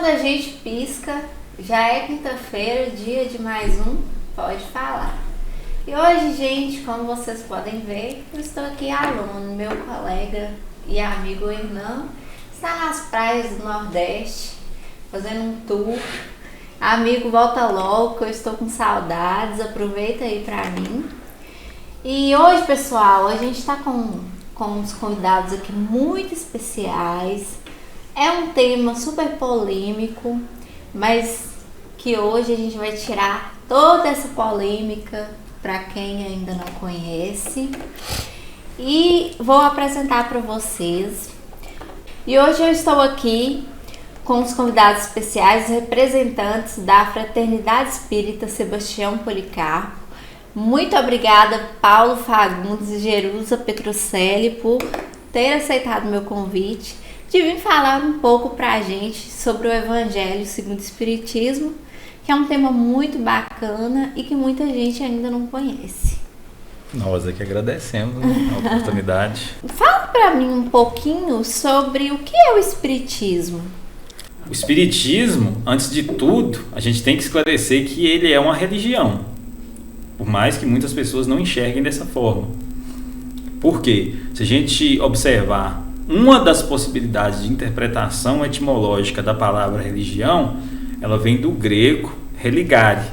quando a gente pisca, já é quinta-feira, dia de mais um Pode Falar. E hoje, gente, como vocês podem ver, eu estou aqui aluno, meu colega e amigo Hernan está nas praias do Nordeste, fazendo um tour. Amigo, volta logo, que eu estou com saudades, aproveita aí pra mim. E hoje, pessoal, a gente está com uns convidados aqui muito especiais. É um tema super polêmico, mas que hoje a gente vai tirar toda essa polêmica para quem ainda não conhece. E vou apresentar para vocês. E hoje eu estou aqui com os convidados especiais, representantes da Fraternidade Espírita Sebastião Policarpo. Muito obrigada, Paulo Fagundes e Jerusa Petrucelli, por ter aceitado meu convite de vir falar um pouco pra gente sobre o Evangelho segundo o Espiritismo, que é um tema muito bacana e que muita gente ainda não conhece. Nós aqui agradecemos a oportunidade. Fala pra mim um pouquinho sobre o que é o Espiritismo. O Espiritismo, antes de tudo, a gente tem que esclarecer que ele é uma religião, por mais que muitas pessoas não enxerguem dessa forma. Por quê? Se a gente observar uma das possibilidades de interpretação etimológica da palavra religião, ela vem do grego religare.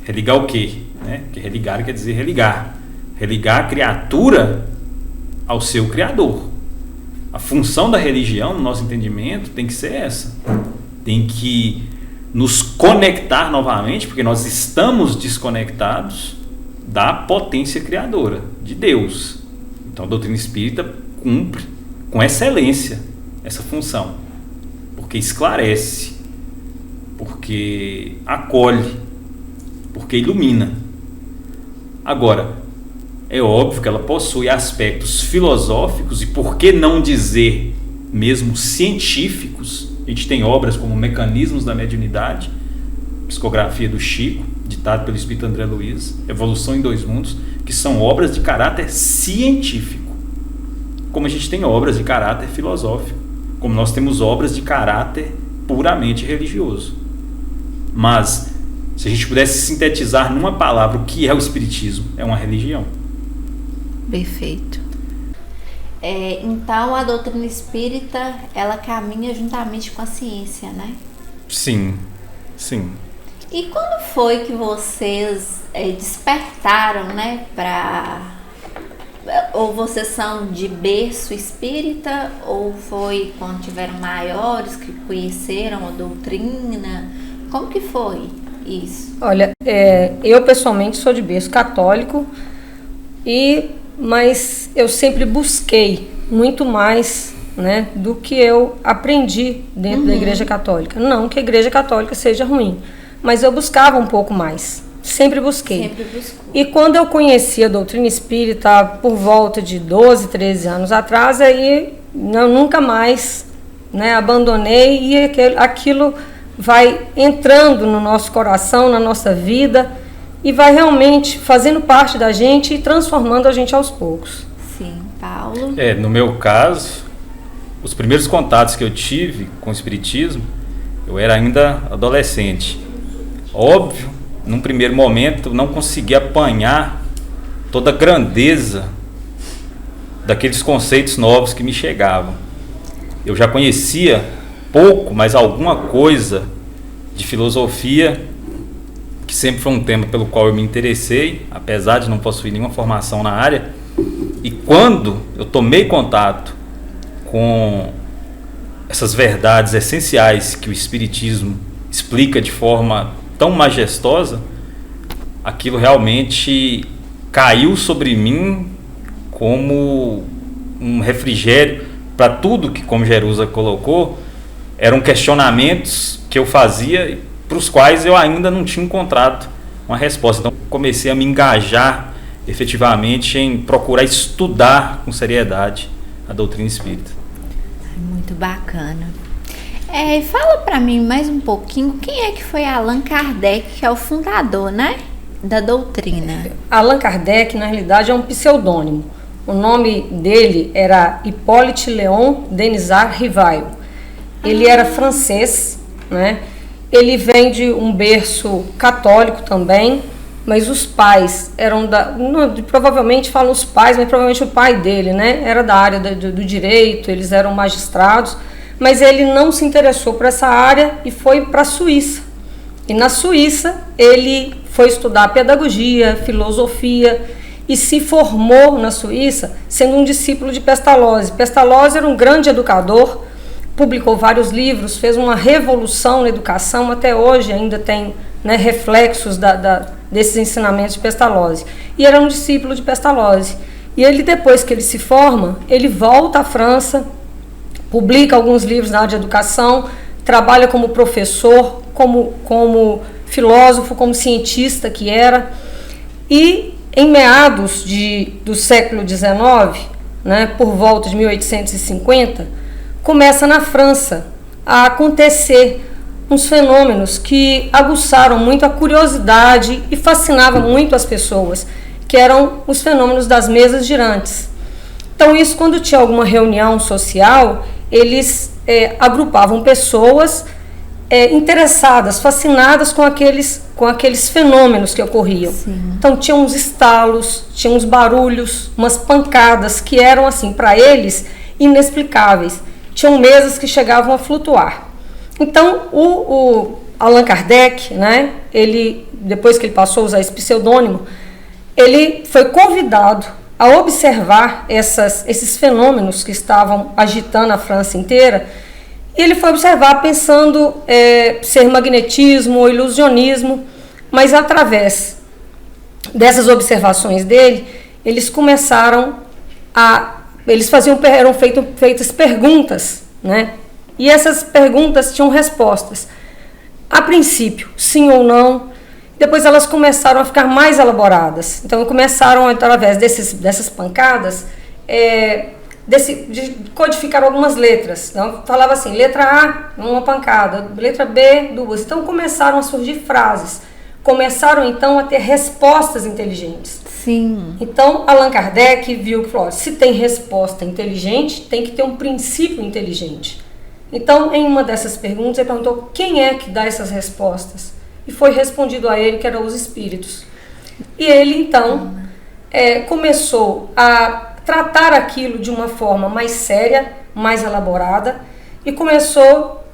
Religar o quê? Porque religare quer dizer religar. Religar a criatura ao seu Criador. A função da religião, no nosso entendimento, tem que ser essa. Tem que nos conectar novamente, porque nós estamos desconectados da potência criadora, de Deus. Então a doutrina espírita cumpre com excelência essa função, porque esclarece, porque acolhe, porque ilumina. Agora, é óbvio que ela possui aspectos filosóficos e, por que não dizer, mesmo científicos. A gente tem obras como Mecanismos da Mediunidade, Psicografia do Chico, ditado pelo Espírito André Luiz, Evolução em Dois Mundos, que são obras de caráter científico. Como a gente tem obras de caráter filosófico, como nós temos obras de caráter puramente religioso. Mas, se a gente pudesse sintetizar numa palavra o que é o Espiritismo, é uma religião. Perfeito. Então a doutrina espírita, ela caminha juntamente com a ciência, né? Sim, sim. E quando foi que vocês despertaram, né, ou vocês são de berço espírita, ou foi quando tiveram maiores que conheceram a doutrina? Como que foi isso? Olha, eu pessoalmente sou de berço católico, mas eu sempre busquei muito mais, né, do que eu aprendi dentro da Igreja Católica. Não que a Igreja Católica seja ruim, mas eu buscava um pouco mais. Sempre busquei. Sempre buscou. E quando eu conheci a doutrina espírita por volta de 12, 13 anos atrás, aí eu nunca mais, né, abandonei, e aquilo vai entrando no nosso coração, na nossa vida, e vai realmente fazendo parte da gente e transformando a gente aos poucos. Sim, Paulo. No meu caso, os primeiros contatos que eu tive com o Espiritismo, eu era ainda adolescente. Óbvio, num primeiro momento, não consegui apanhar toda a grandeza daqueles conceitos novos que me chegavam. Eu já conhecia pouco, mas alguma coisa de filosofia, que sempre foi um tema pelo qual eu me interessei, apesar de não possuir nenhuma formação na área. E quando eu tomei contato com essas verdades essenciais que o Espiritismo explica de forma tão majestosa, aquilo realmente caiu sobre mim como um refrigério para tudo que, como Jerusa colocou, eram questionamentos que eu fazia, para os quais eu ainda não tinha encontrado uma resposta. Então comecei a me engajar efetivamente em procurar estudar com seriedade a doutrina espírita. Muito bacana. Fala para mim mais um pouquinho, quem é que foi Allan Kardec, que é o fundador, né, da doutrina? Allan Kardec, na realidade, é um pseudônimo. O nome dele era Hippolyte Léon Denisard Rivail. Ele era francês né? Ele vem de um berço católico também, mas os pais eram provavelmente falam os pais, mas provavelmente o pai dele, né? Era da área do direito, eles eram magistrados, mas ele não se interessou por essa área e foi para a Suíça. E na Suíça ele foi estudar pedagogia, filosofia e se formou na Suíça sendo um discípulo de Pestalozzi. Pestalozzi era um grande educador, publicou vários livros, fez uma revolução na educação, até hoje ainda tem, né, reflexos desses ensinamentos de Pestalozzi. E era um discípulo de Pestalozzi. E ele, depois que ele se forma, ele volta à França, publica alguns livros na área de educação, trabalha como professor, como filósofo, como cientista que era. E em meados do século XIX, né, por volta de 1850, começa na França a acontecer uns fenômenos que aguçaram muito a curiosidade e fascinavam muito as pessoas, que eram os fenômenos das mesas girantes. Então isso, quando tinha alguma reunião social, eles agrupavam pessoas interessadas, fascinadas com aqueles fenômenos que ocorriam. Sim. Então tinha uns estalos, tinha uns barulhos, umas pancadas que eram assim para eles inexplicáveis. Tinham mesas que chegavam a flutuar. Então o Allan Kardec, né, ele, depois que ele passou a usar esse pseudônimo, ele foi convidado a observar esses fenômenos que estavam agitando a França inteira. E ele foi observar pensando ser magnetismo ou ilusionismo, mas através dessas observações dele, eles começaram eram feitas perguntas, né? E essas perguntas tinham respostas. A princípio, sim ou não. Depois elas começaram a ficar mais elaboradas. Então começaram, através dessas pancadas, de codificar algumas letras. Então, falava assim, letra A, uma pancada, letra B, duas. Então começaram a surgir frases. Começaram então a ter respostas inteligentes. Sim. Então Allan Kardec viu que falou, se tem resposta inteligente, tem que ter um princípio inteligente. Então, em uma dessas perguntas, ele perguntou quem é que dá essas respostas. E foi respondido a ele que eram os espíritos. E ele então começou a tratar aquilo de uma forma mais séria, mais elaborada, e começou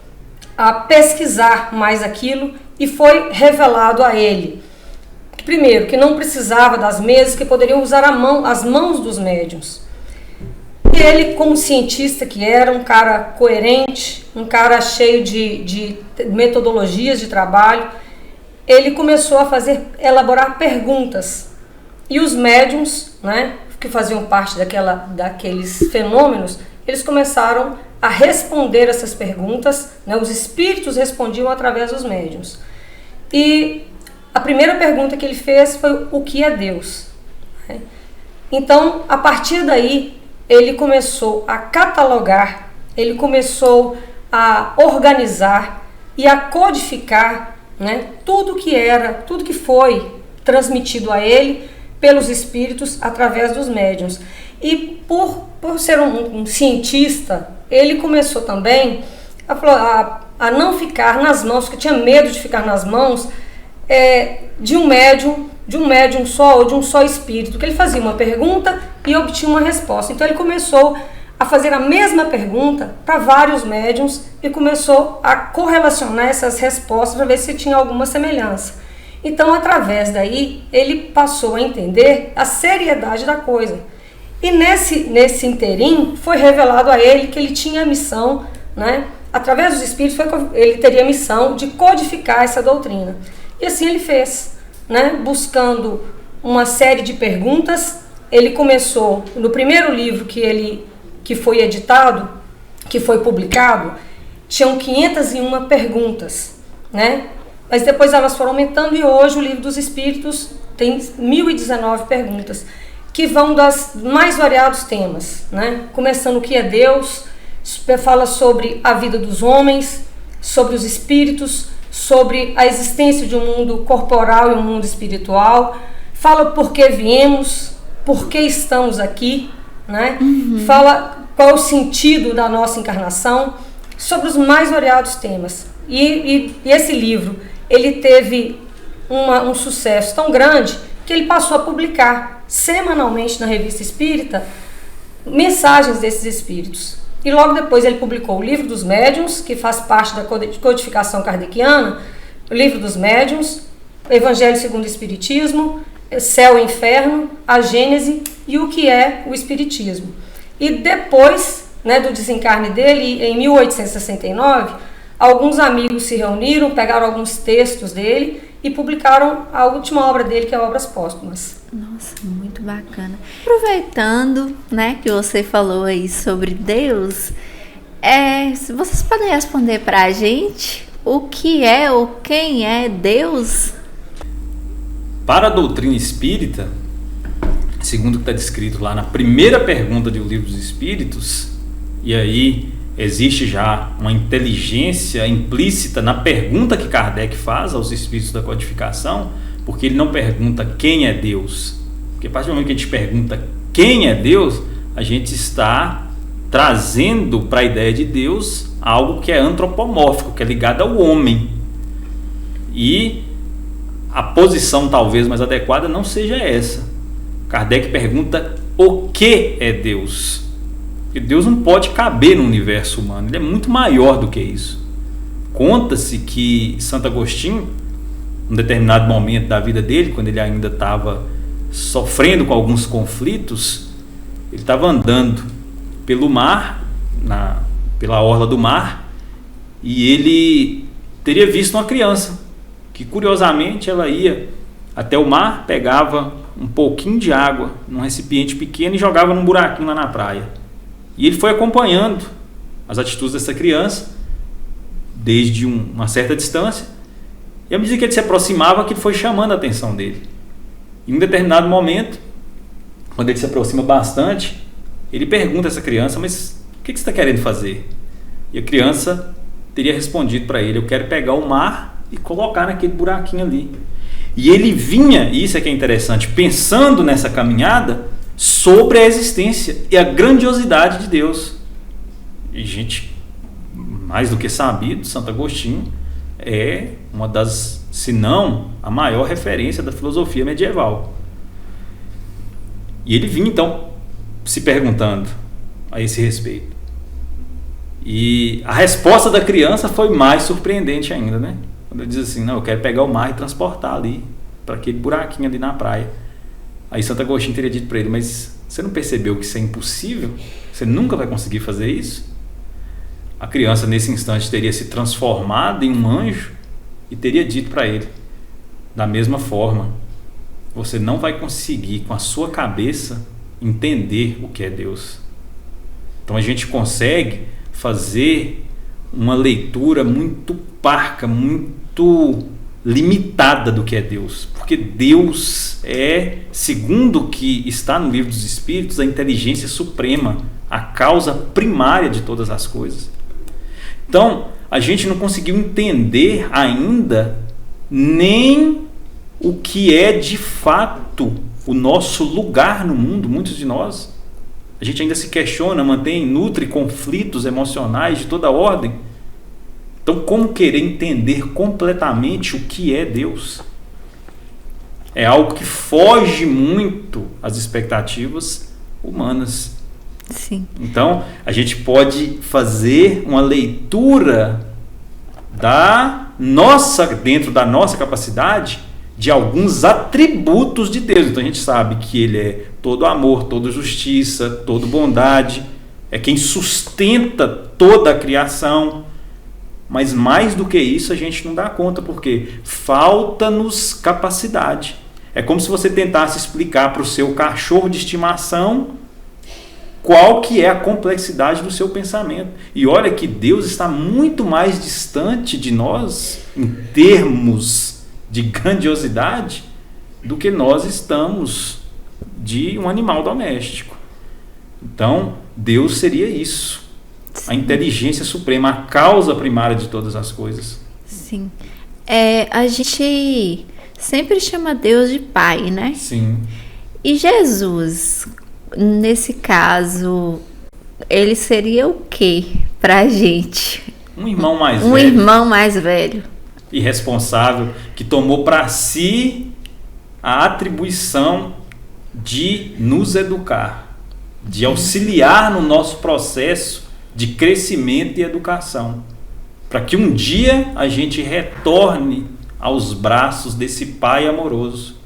a pesquisar mais aquilo, e foi revelado a ele, primeiro, que não precisava das mesas, que poderiam usar as mãos dos médiuns. E ele, como cientista que era, um cara coerente, um cara cheio de metodologias de trabalho, ele começou a elaborar perguntas. E os médiuns, né, que faziam parte daqueles fenômenos, eles começaram a responder essas perguntas, né, os espíritos respondiam através dos médiuns. E a primeira pergunta que ele fez foi: o que é Deus? Então, a partir daí, ele começou a catalogar, ele começou a organizar e a codificar, né, tudo que foi transmitido a ele pelos espíritos através dos médiuns. E por ser um cientista, ele começou também a não ficar nas mãos, porque tinha medo de ficar nas mãos de um médium só ou de um só espírito, que ele fazia uma pergunta e obtinha uma resposta. Então ele começou a fazer a mesma pergunta para vários médiums e começou a correlacionar essas respostas para ver se tinha alguma semelhança. Então, através daí, ele passou a entender a seriedade da coisa. E nesse interim, foi revelado a ele que ele tinha a missão, né, através dos espíritos, ele teria a missão de codificar essa doutrina. E assim ele fez, né, buscando uma série de perguntas. Ele começou, no primeiro livro que foi editado, que foi publicado, tinham 501 perguntas, né? Mas depois elas foram aumentando e hoje o Livro dos Espíritos tem 1019 perguntas, que vão dos mais variados temas, né? Começando o que é Deus, fala sobre a vida dos homens, sobre os espíritos, sobre a existência de um mundo corporal e um mundo espiritual, fala por que viemos, por que estamos aqui, né? Fala qual é o sentido da nossa encarnação, sobre os mais variados temas. E esse livro, ele teve um sucesso tão grande que ele passou a publicar semanalmente na Revista Espírita mensagens desses espíritos. E logo depois ele publicou o Livro dos Médiuns, que faz parte da codificação kardeciana, o Livro dos Médiuns, Evangelho segundo o Espiritismo, Céu e Inferno, a Gênese e o que é o Espiritismo. E depois, né, do desencarne dele, em 1869, alguns amigos se reuniram, pegaram alguns textos dele e publicaram a última obra dele, que é Obras Póstumas. Nossa, muito bacana. Aproveitando, né, que você falou aí sobre Deus, se vocês podem responder para a gente o que é ou quem é Deus? Para a doutrina espírita, segundo o que está descrito lá na primeira pergunta do Livro dos Espíritos, e aí existe já uma inteligência implícita na pergunta que Kardec faz aos espíritos da codificação, porque ele não pergunta quem é Deus. Porque a partir do momento que a gente pergunta quem é Deus, a gente está trazendo para a ideia de Deus algo que é antropomórfico, que é ligado ao homem. E a posição talvez mais adequada não seja essa. Kardec pergunta o que é Deus. Porque Deus não pode caber no universo humano, ele é muito maior do que isso. Conta-se que Santo Agostinho, em um determinado momento da vida dele, quando ele ainda estava sofrendo com alguns conflitos, ele estava andando pelo mar, pela orla do mar, e ele teria visto uma criança, que curiosamente ela ia até o mar, pegava um pouquinho de água num recipiente pequeno e jogava num buraquinho lá na praia. E ele foi acompanhando as atitudes dessa criança desde uma certa distância, e à medida que ele se aproximava, que ele foi chamando a atenção dele. Em um determinado momento, quando ele se aproxima bastante, ele pergunta a essa criança: mas o que você está querendo fazer? E a criança teria respondido para ele: eu quero pegar o mar e colocar naquele buraquinho ali. E ele vinha, e isso é que é interessante, pensando nessa caminhada sobre a existência e a grandiosidade de Deus. E gente, mais do que sabido, Santo Agostinho é uma das, se não a maior referência da filosofia medieval. E ele vinha então se perguntando a esse respeito. E a resposta da criança foi mais surpreendente ainda, né? Quando ele diz assim: não, eu quero pegar o mar e transportar ali para aquele buraquinho ali na praia. Aí Santo Agostinho teria dito para ele: mas você não percebeu que isso é impossível? Você nunca vai conseguir fazer isso? A criança nesse instante teria se transformado em um anjo e teria dito para ele: da mesma forma, você não vai conseguir com a sua cabeça entender o que é Deus. Então a gente consegue fazer uma leitura muito parca, muito limitada do que é Deus, porque Deus é, segundo o que está no Livro dos Espíritos, a inteligência suprema, a causa primária de todas as coisas. Então a gente não conseguiu entender ainda nem o que é de fato o nosso lugar no mundo. Muitos de nós, a gente ainda se questiona, nutre conflitos emocionais de toda ordem. Então, como querer entender completamente o que é Deus? É algo que foge muito às expectativas humanas. Sim. Então, a gente pode fazer uma leitura dentro da nossa capacidade, de alguns atributos de Deus. Então, a gente sabe que Ele é todo amor, toda justiça, toda bondade, é quem sustenta toda a criação. Mas mais do que isso a gente não dá conta, porque falta-nos capacidade. É como se você tentasse explicar para o seu cachorro de estimação qual que é a complexidade do seu pensamento. E olha que Deus está muito mais distante de nós, em termos de grandiosidade, do que nós estamos de um animal doméstico. Então, Deus seria isso. A inteligência suprema, a causa primária de todas as coisas. Sim. A gente sempre chama Deus de Pai, né? Sim. E Jesus, nesse caso, ele seria o quê pra gente? Um irmão mais Um velho, irmão mais velho. irresponsável, que tomou para si a atribuição de nos educar, de auxiliar no nosso processo de crescimento e educação, para que um dia a gente retorne aos braços desse Pai amoroso,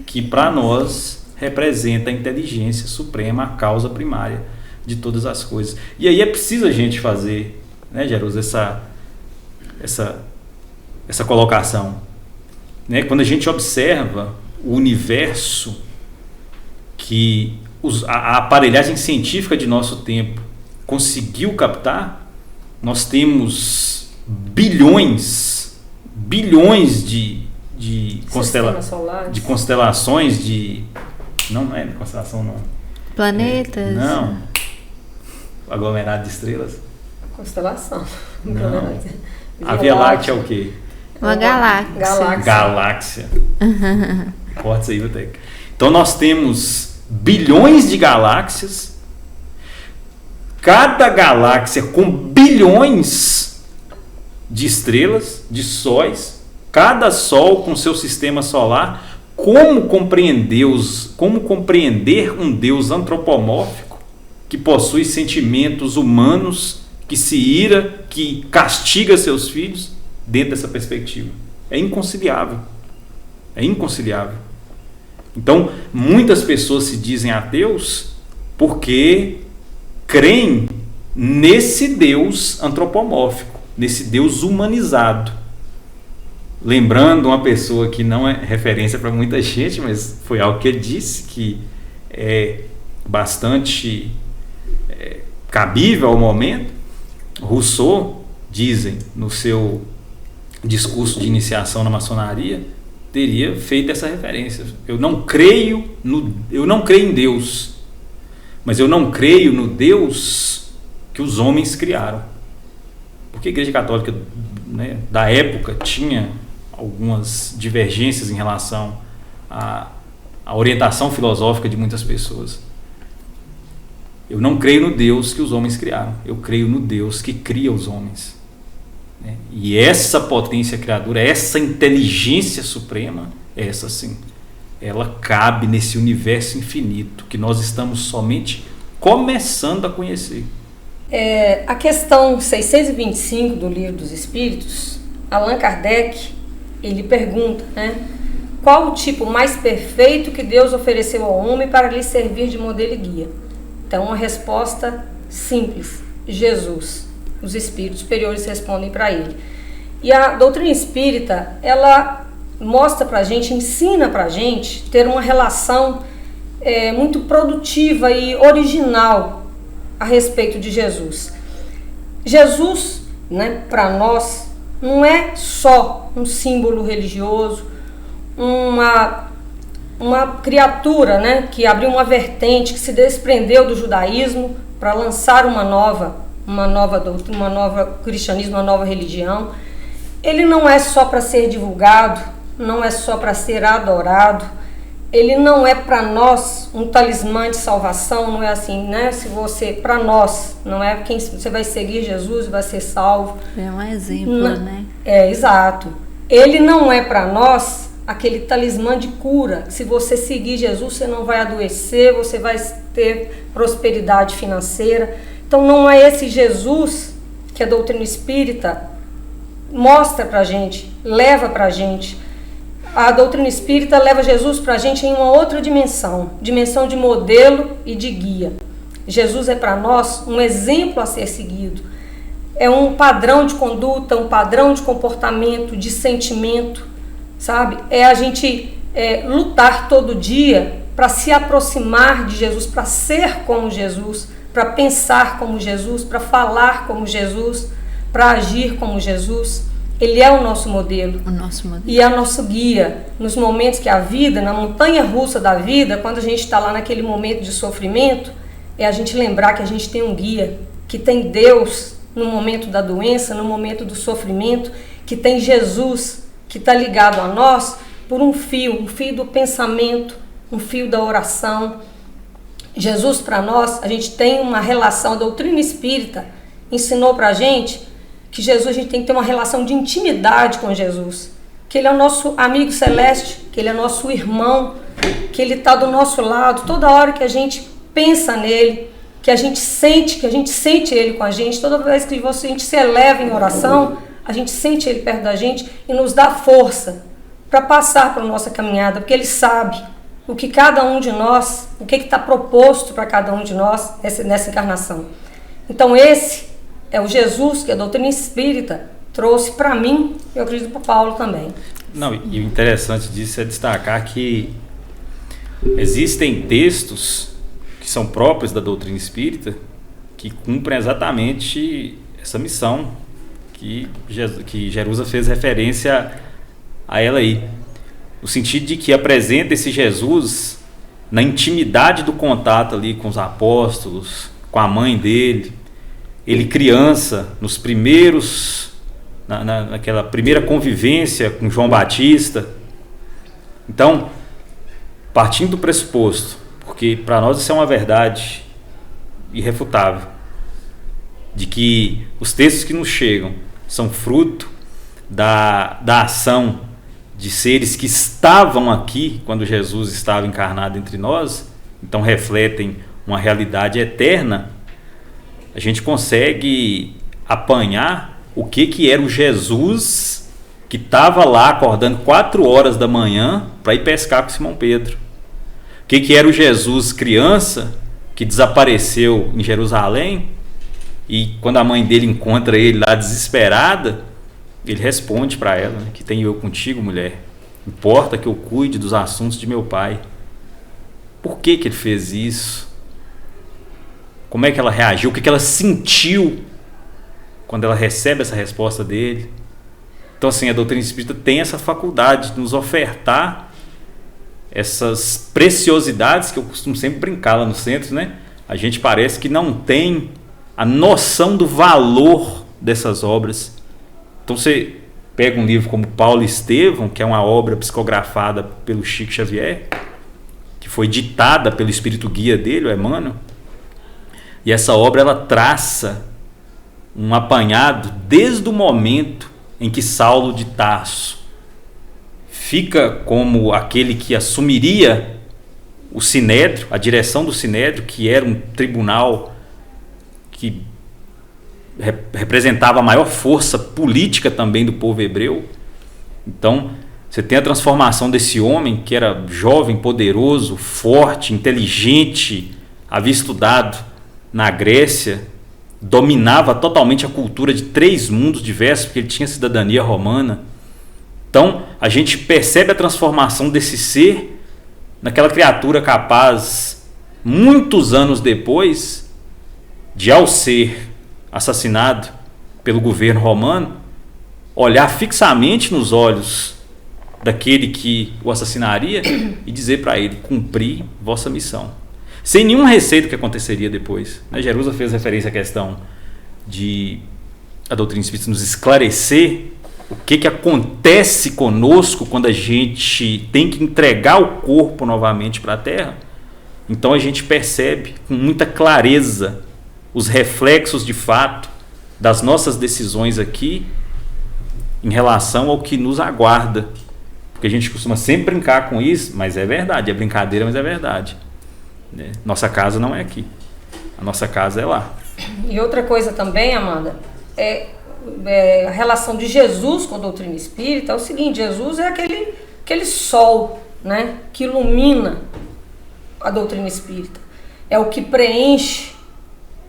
que para nós representa a inteligência suprema, a causa primária de todas as coisas. E aí é preciso a gente fazer, né, Jerusa, essa colocação, né? Quando a gente observa o universo que a aparelhagem científica de nosso tempo conseguiu captar, nós temos bilhões de constelações não é constelação não. Planetas. Não. Aglomerado de estrelas. Constelação. Não. A Via Láctea é o quê? Uma galáxia. Galáxia. Corta isso aí, Boteca. Então nós temos bilhões de galáxias, cada galáxia com bilhões de estrelas, de sóis, cada sol com seu sistema solar. Como compreender um Deus antropomórfico que possui sentimentos humanos, que se ira, que castiga seus filhos dentro dessa perspectiva? É inconciliável. É inconciliável. Então, muitas pessoas se dizem ateus porque creem nesse Deus antropomórfico, nesse Deus humanizado. Lembrando uma pessoa que não é referência para muita gente, mas foi algo que ele disse, que é bastante cabível ao momento. Rousseau, dizem, no seu discurso de iniciação na maçonaria, teria feito essa referência. Eu não creio em Deus, mas eu não creio no Deus que os homens criaram. Porque a Igreja Católica, né, da época tinha algumas divergências em relação à orientação filosófica de muitas pessoas. Eu não creio no Deus que os homens criaram, eu creio no Deus que cria os homens. E essa potência criadora, essa inteligência suprema, essa sim, ela cabe nesse universo infinito que nós estamos somente começando a conhecer. A questão 625 do Livro dos Espíritos, Allan Kardec, ele pergunta, né, qual o tipo mais perfeito que Deus ofereceu ao homem para lhe servir de modelo e guia? Então, uma resposta simples: Jesus. Os espíritos superiores respondem para ele. E a doutrina espírita, ela mostra para a gente, ensina para a gente ter uma relação muito produtiva e original a respeito de Jesus. Jesus, né, para nós, não é só um símbolo religioso, uma criatura, né, que abriu uma vertente, que se desprendeu do judaísmo para lançar uma nova doutrina, uma nova cristianismo, uma nova religião. Ele não é só para ser divulgado, não é só para ser adorado. Ele não é para nós um talismã de salvação, não é assim, né? Se você, para nós, não é quem você vai seguir Jesus, vai ser salvo. É um exemplo, né? Exato. Ele não é para nós aquele talismã de cura. Se você seguir Jesus, você não vai adoecer, você vai ter prosperidade financeira. Então não é esse Jesus que a doutrina espírita mostra pra gente, leva pra gente. A doutrina espírita leva Jesus pra gente em uma outra dimensão de modelo e de guia. Jesus é para nós um exemplo a ser seguido. É um padrão de conduta, um padrão de comportamento, de sentimento, sabe? É a gente lutar todo dia para se aproximar de Jesus, para ser como Jesus, para pensar como Jesus, para falar como Jesus, para agir como Jesus. Ele é o nosso modelo. O nosso modelo. E é o nosso guia. Nos momentos que a vida, na montanha-russa da vida, quando a gente está lá naquele momento de sofrimento, é a gente lembrar que a gente tem um guia, que tem Deus no momento da doença, no momento do sofrimento, que tem Jesus, que está ligado a nós por um fio do pensamento, um fio da oração. Jesus, para nós, a gente tem uma relação, a doutrina espírita ensinou para a gente que Jesus, a gente tem que ter uma relação de intimidade com Jesus, que Ele é o nosso amigo celeste, que Ele é nosso irmão, que Ele está do nosso lado, toda hora que a gente pensa nele, que a gente sente Ele com a gente, toda vez que a gente se eleva em oração, a gente sente Ele perto da gente e nos dá força para passar pela nossa caminhada, porque Ele sabe o que cada um de nós, o que está proposto para cada um de nós nessa encarnação. Então esse é o Jesus que a doutrina espírita trouxe para mim, eu acredito para Paulo também. Não, e o interessante disso é destacar que existem textos que são próprios da doutrina espírita que cumprem exatamente essa missão que Jerusa fez referência a ela aí. No sentido de que apresenta esse Jesus na intimidade do contato ali com os apóstolos, com a mãe dele, ele criança, nos primeiros, naquela primeira convivência com João Batista. Então, partindo do pressuposto, porque para nós isso é uma verdade irrefutável, de que os textos que nos chegam são fruto da ação de seres que estavam aqui quando Jesus estava encarnado entre nós, então refletem uma realidade eterna, a gente consegue apanhar o que era o Jesus que estava lá acordando 4 horas da manhã para ir pescar com Simão Pedro. O que era o Jesus criança que desapareceu em Jerusalém e quando a mãe dele encontra ele lá desesperada, ele responde para ela, né, que tem eu contigo, mulher. Importa que eu cuide dos assuntos de meu pai. Por que ele fez isso? Como é que ela reagiu? O que ela sentiu quando ela recebe essa resposta dele? Então, assim, a doutrina espírita tem essa faculdade de nos ofertar essas preciosidades que eu costumo sempre brincar lá no centro, né? A gente parece que não tem a noção do valor dessas obras. Então você pega um livro como Paulo e Estevão, que é uma obra psicografada pelo Chico Xavier, que foi ditada pelo espírito guia dele, o Emmanuel, e essa obra ela traça um apanhado desde o momento em que Saulo de Tarso fica como aquele que assumiria o Sinédrio, a direção do Sinédrio, que era um tribunal que representava a maior força política também do povo hebreu. Então você tem a transformação desse homem que era jovem, poderoso, forte, inteligente, havia estudado na Grécia, dominava totalmente a cultura de 3 mundos diversos, porque ele tinha cidadania romana. Então a gente percebe a transformação desse ser naquela criatura capaz, muitos anos depois, de ao ser assassinado pelo governo romano, olhar fixamente nos olhos daquele que o assassinaria e dizer para ele: cumpri vossa missão, sem nenhum receio do que aconteceria depois, né? Jerusa fez referência à questão de a doutrina espírita nos esclarecer o que acontece conosco quando a gente tem que entregar o corpo novamente para a Terra. Então a gente percebe com muita clareza os reflexos de fato das nossas decisões aqui em relação ao que nos aguarda. Porque a gente costuma sempre brincar com isso, mas é verdade, é brincadeira, mas é verdade. Nossa casa não é aqui, a nossa casa é lá. E outra coisa também, Amanda, a relação de Jesus com a doutrina espírita é o seguinte: Jesus é aquele sol, né, que ilumina a doutrina espírita, é o que preenche,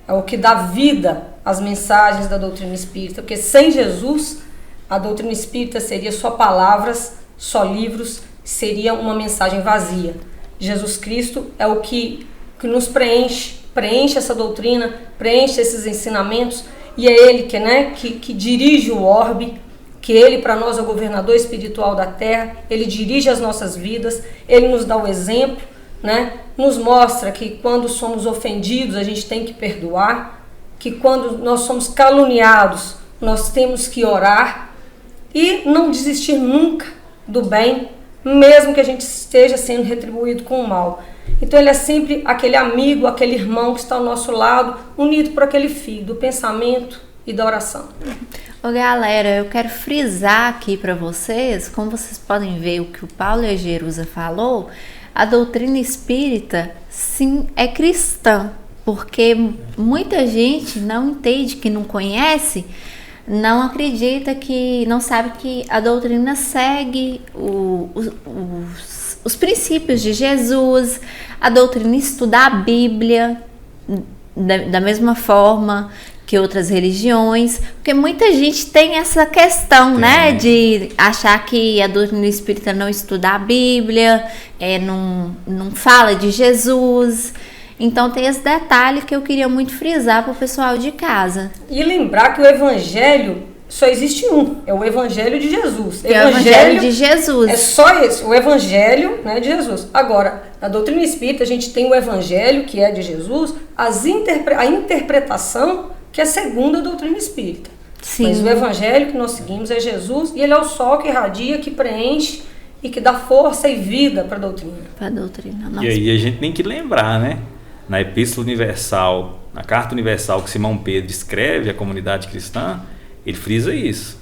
é o que dá vida às mensagens da doutrina espírita, porque sem Jesus a doutrina espírita seria só palavras, só livros, seria uma mensagem vazia. Jesus Cristo é o que nos preenche essa doutrina, preenche esses ensinamentos, e é Ele que dirige o orbe, que Ele para nós é o governador espiritual da Terra, Ele dirige as nossas vidas, Ele nos dá o exemplo, né? Nos mostra que quando somos ofendidos a gente tem que perdoar, que quando nós somos caluniados nós temos que orar e não desistir nunca do bem, mesmo que a gente esteja sendo retribuído com o mal. Então ele é sempre aquele amigo, aquele irmão que está ao nosso lado, unido por aquele fio do pensamento, e da oração. Ô galera, eu quero frisar aqui para vocês, como vocês podem ver o que o Paulo e a Jerusa falou, a doutrina espírita sim é cristã, porque muita gente não entende, que não conhece, não acredita, que não sabe que a doutrina segue os princípios de Jesus, a doutrina estuda a Bíblia da mesma forma que outras religiões, porque muita gente tem essa questão, né, de achar que a doutrina espírita não estuda a Bíblia, não fala de Jesus. Então tem esse detalhe que eu queria muito frisar para o pessoal de casa. E lembrar que o evangelho só existe um, é o evangelho de Jesus. É o evangelho de Jesus. É só esse, o evangelho, né, de Jesus. Agora, na doutrina espírita a gente tem o evangelho, que é de Jesus, a interpretação, que é segundo a doutrina espírita. Sim. Mas o evangelho que nós seguimos é Jesus, e ele é o sol que irradia, que preenche e que dá força e vida para a doutrina. Para a doutrina. Nossa. E aí a gente tem que lembrar, né? Na Epístola Universal, na Carta Universal que Simão Pedro escreve à comunidade cristã, ele frisa isso.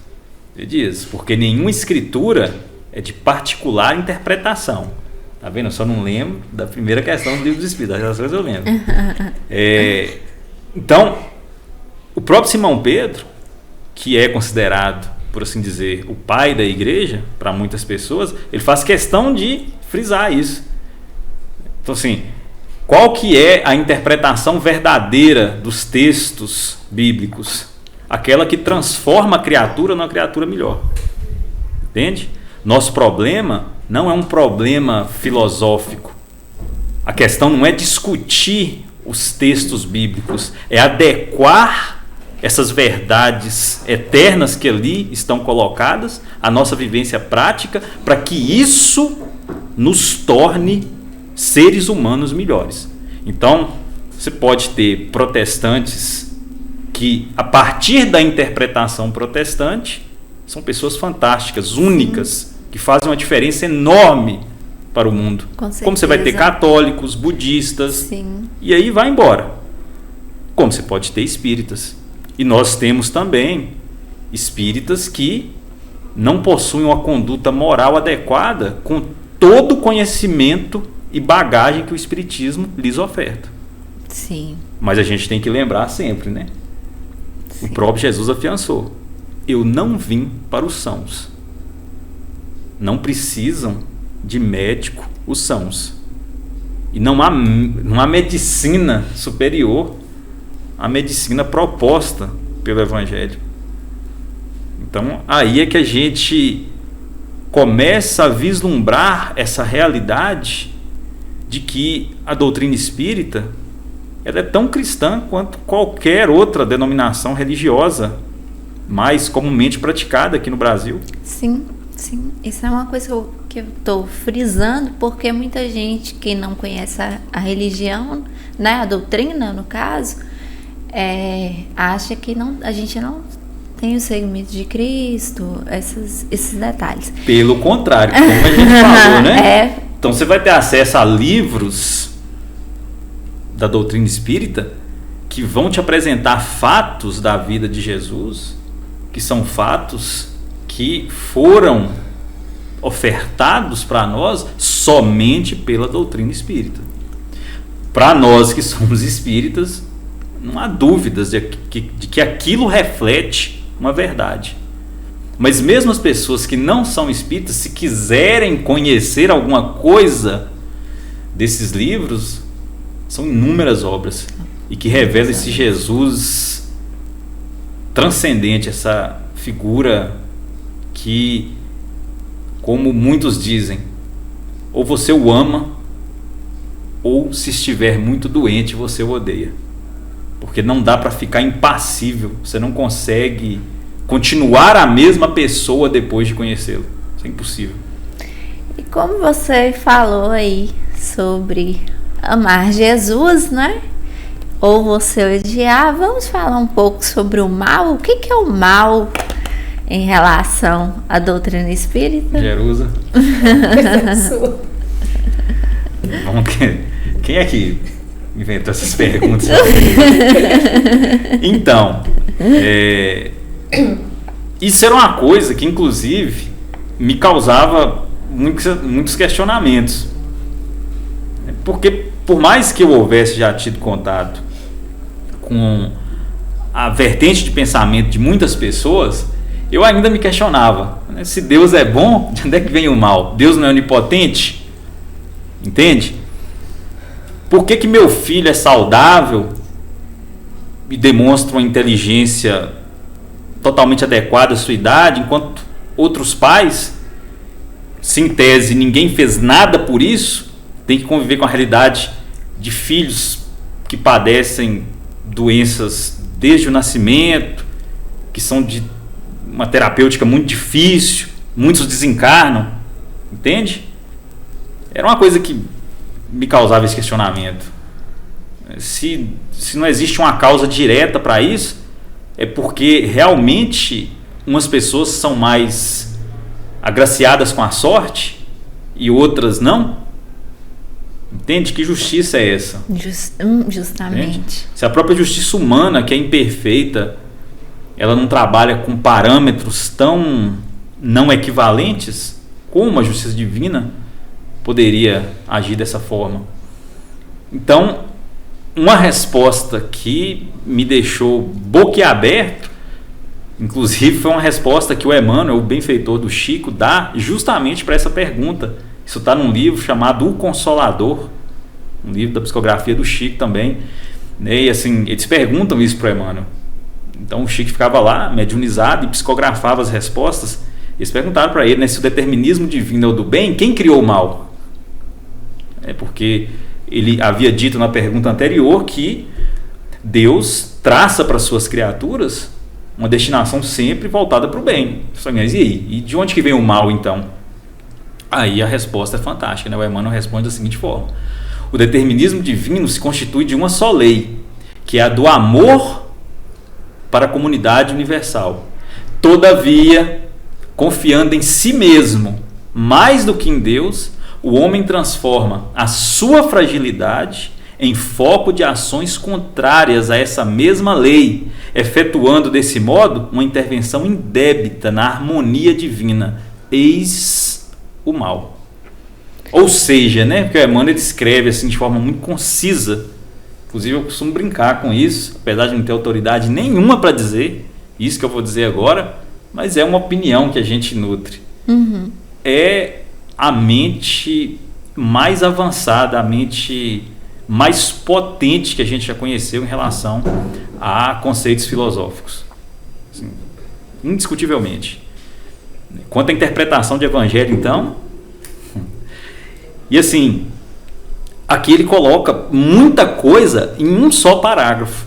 Ele diz, porque nenhuma escritura é de particular interpretação. Tá vendo? Eu só não lembro da primeira questão do livro dos Espíritos, das coisas eu lembro. Então, o próprio Simão Pedro, que é considerado, por assim dizer, o pai da igreja, para muitas pessoas, ele faz questão de frisar isso. Então, assim, qual que é a interpretação verdadeira dos textos bíblicos? Aquela que transforma a criatura numa criatura melhor. Entende? Nosso problema não é um problema filosófico. A questão não é discutir os textos bíblicos, é adequar essas verdades eternas que ali estão colocadas à nossa vivência prática, para que isso nos torne seres humanos melhores. Então, você pode ter protestantes que, a partir da interpretação protestante, são pessoas fantásticas, únicas, que fazem uma diferença enorme para o mundo. Como você vai ter católicos, budistas, sim, e aí vai embora. Como você pode ter espíritas. E nós temos também espíritas que não possuem uma conduta moral adequada com todo o conhecimento e bagagem que o espiritismo lhes oferta. Sim. Mas a gente tem que lembrar sempre, né? Sim. O próprio Jesus afiançou: eu não vim para os sãos. Não precisam de médico os sãos. E não há medicina superior à medicina proposta pelo Evangelho. Então, aí é que a gente começa a vislumbrar essa realidade de que a doutrina espírita, ela é tão cristã quanto qualquer outra denominação religiosa mais comumente praticada aqui no Brasil. Sim, sim. Isso é uma coisa que eu estou frisando, porque muita gente que não conhece a religião, né, a doutrina, no caso, acha que a gente não tem o seguimento de Cristo, esses detalhes. Pelo contrário, como a gente falou, né? Então você vai ter acesso a livros da doutrina espírita que vão te apresentar fatos da vida de Jesus, que são fatos que foram ofertados para nós somente pela doutrina espírita. Para nós que somos espíritas, não há dúvidas de que aquilo reflete uma verdade. Mas mesmo as pessoas que não são espíritas, se quiserem conhecer alguma coisa desses livros, são inúmeras obras e que revelam esse Jesus transcendente, essa figura que, como muitos dizem, ou você o ama, ou se estiver muito doente, você o odeia. Porque não dá para ficar impassível, você não consegue continuar a mesma pessoa depois de conhecê-lo. Isso é impossível. E como você falou aí sobre amar Jesus, né? Ou você odiar, vamos falar um pouco sobre o mal. O que é o mal em relação à doutrina espírita? Jerusa. Quem é que inventou essas perguntas? Então, Isso era uma coisa que, inclusive, me causava muitos questionamentos. Porque, por mais que eu houvesse já tido contato com a vertente de pensamento de muitas pessoas, eu ainda me questionava, né? Se Deus é bom, de onde é que vem o mal? Deus não é onipotente? Entende? Por que meu filho é saudável e demonstra uma inteligência totalmente adequada à sua idade, enquanto outros pais, se em tese ninguém fez nada por isso, tem que conviver com a realidade de filhos que padecem doenças desde o nascimento, que são de uma terapêutica muito difícil, muitos desencarnam, entende? Era uma coisa que me causava esse questionamento. Se não existe uma causa direta para isso, é porque realmente umas pessoas são mais agraciadas com a sorte e outras não? Entende? Que justiça é essa? Justamente. Entende? Se a própria justiça humana, que é imperfeita, ela não trabalha com parâmetros tão não equivalentes, como a justiça divina poderia agir dessa forma? Então, uma resposta que me deixou boquiaberto, inclusive foi uma resposta que o Emmanuel, o benfeitor do Chico, dá justamente para essa pergunta. Isso está num livro chamado O Consolador, um livro da psicografia do Chico também, né? E assim, eles perguntam isso para o Emmanuel. Então o Chico ficava lá, mediunizado, e psicografava as respostas. Eles perguntaram para ele, né, se o determinismo divino é o do bem, quem criou o mal? É porque ele havia dito na pergunta anterior que Deus traça para suas criaturas uma destinação sempre voltada para o bem. Mas e aí? E de onde que vem o mal, então? Aí a resposta é fantástica, né? O Emmanuel responde da seguinte forma: o determinismo divino se constitui de uma só lei, que é a do amor para a comunidade universal. Todavia, confiando em si mesmo mais do que em Deus, o homem transforma a sua fragilidade em foco de ações contrárias a essa mesma lei, efetuando desse modo uma intervenção indébita na harmonia divina. Eis o mal. Ou seja, né, porque o Emmanuel descreve assim de forma muito concisa, inclusive eu costumo brincar com isso, apesar de não ter autoridade nenhuma para dizer isso que eu vou dizer agora, mas é uma opinião que a gente nutre. É a mente mais avançada, a mente mais potente que a gente já conheceu em relação a conceitos filosóficos, assim, indiscutivelmente. Quanto à interpretação de evangelho, então, e assim, aqui ele coloca muita coisa em um só parágrafo.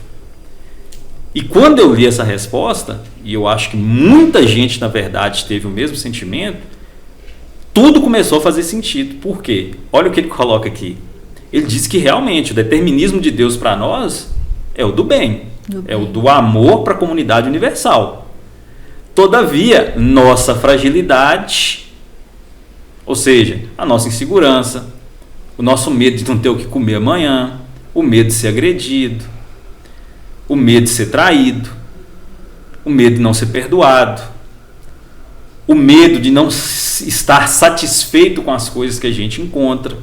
E quando eu li essa resposta, e eu acho que muita gente na verdade teve o mesmo sentimento, tudo começou a fazer sentido. Por quê? Olha o que ele coloca aqui. Ele diz que realmente o determinismo de Deus para nós é o do bem, é o do amor para a comunidade universal. Todavia, nossa fragilidade, ou seja, a nossa insegurança, o nosso medo de não ter o que comer amanhã, o medo de ser agredido, o medo de ser traído, o medo de não ser perdoado, o medo de não estar satisfeito com as coisas que a gente encontra,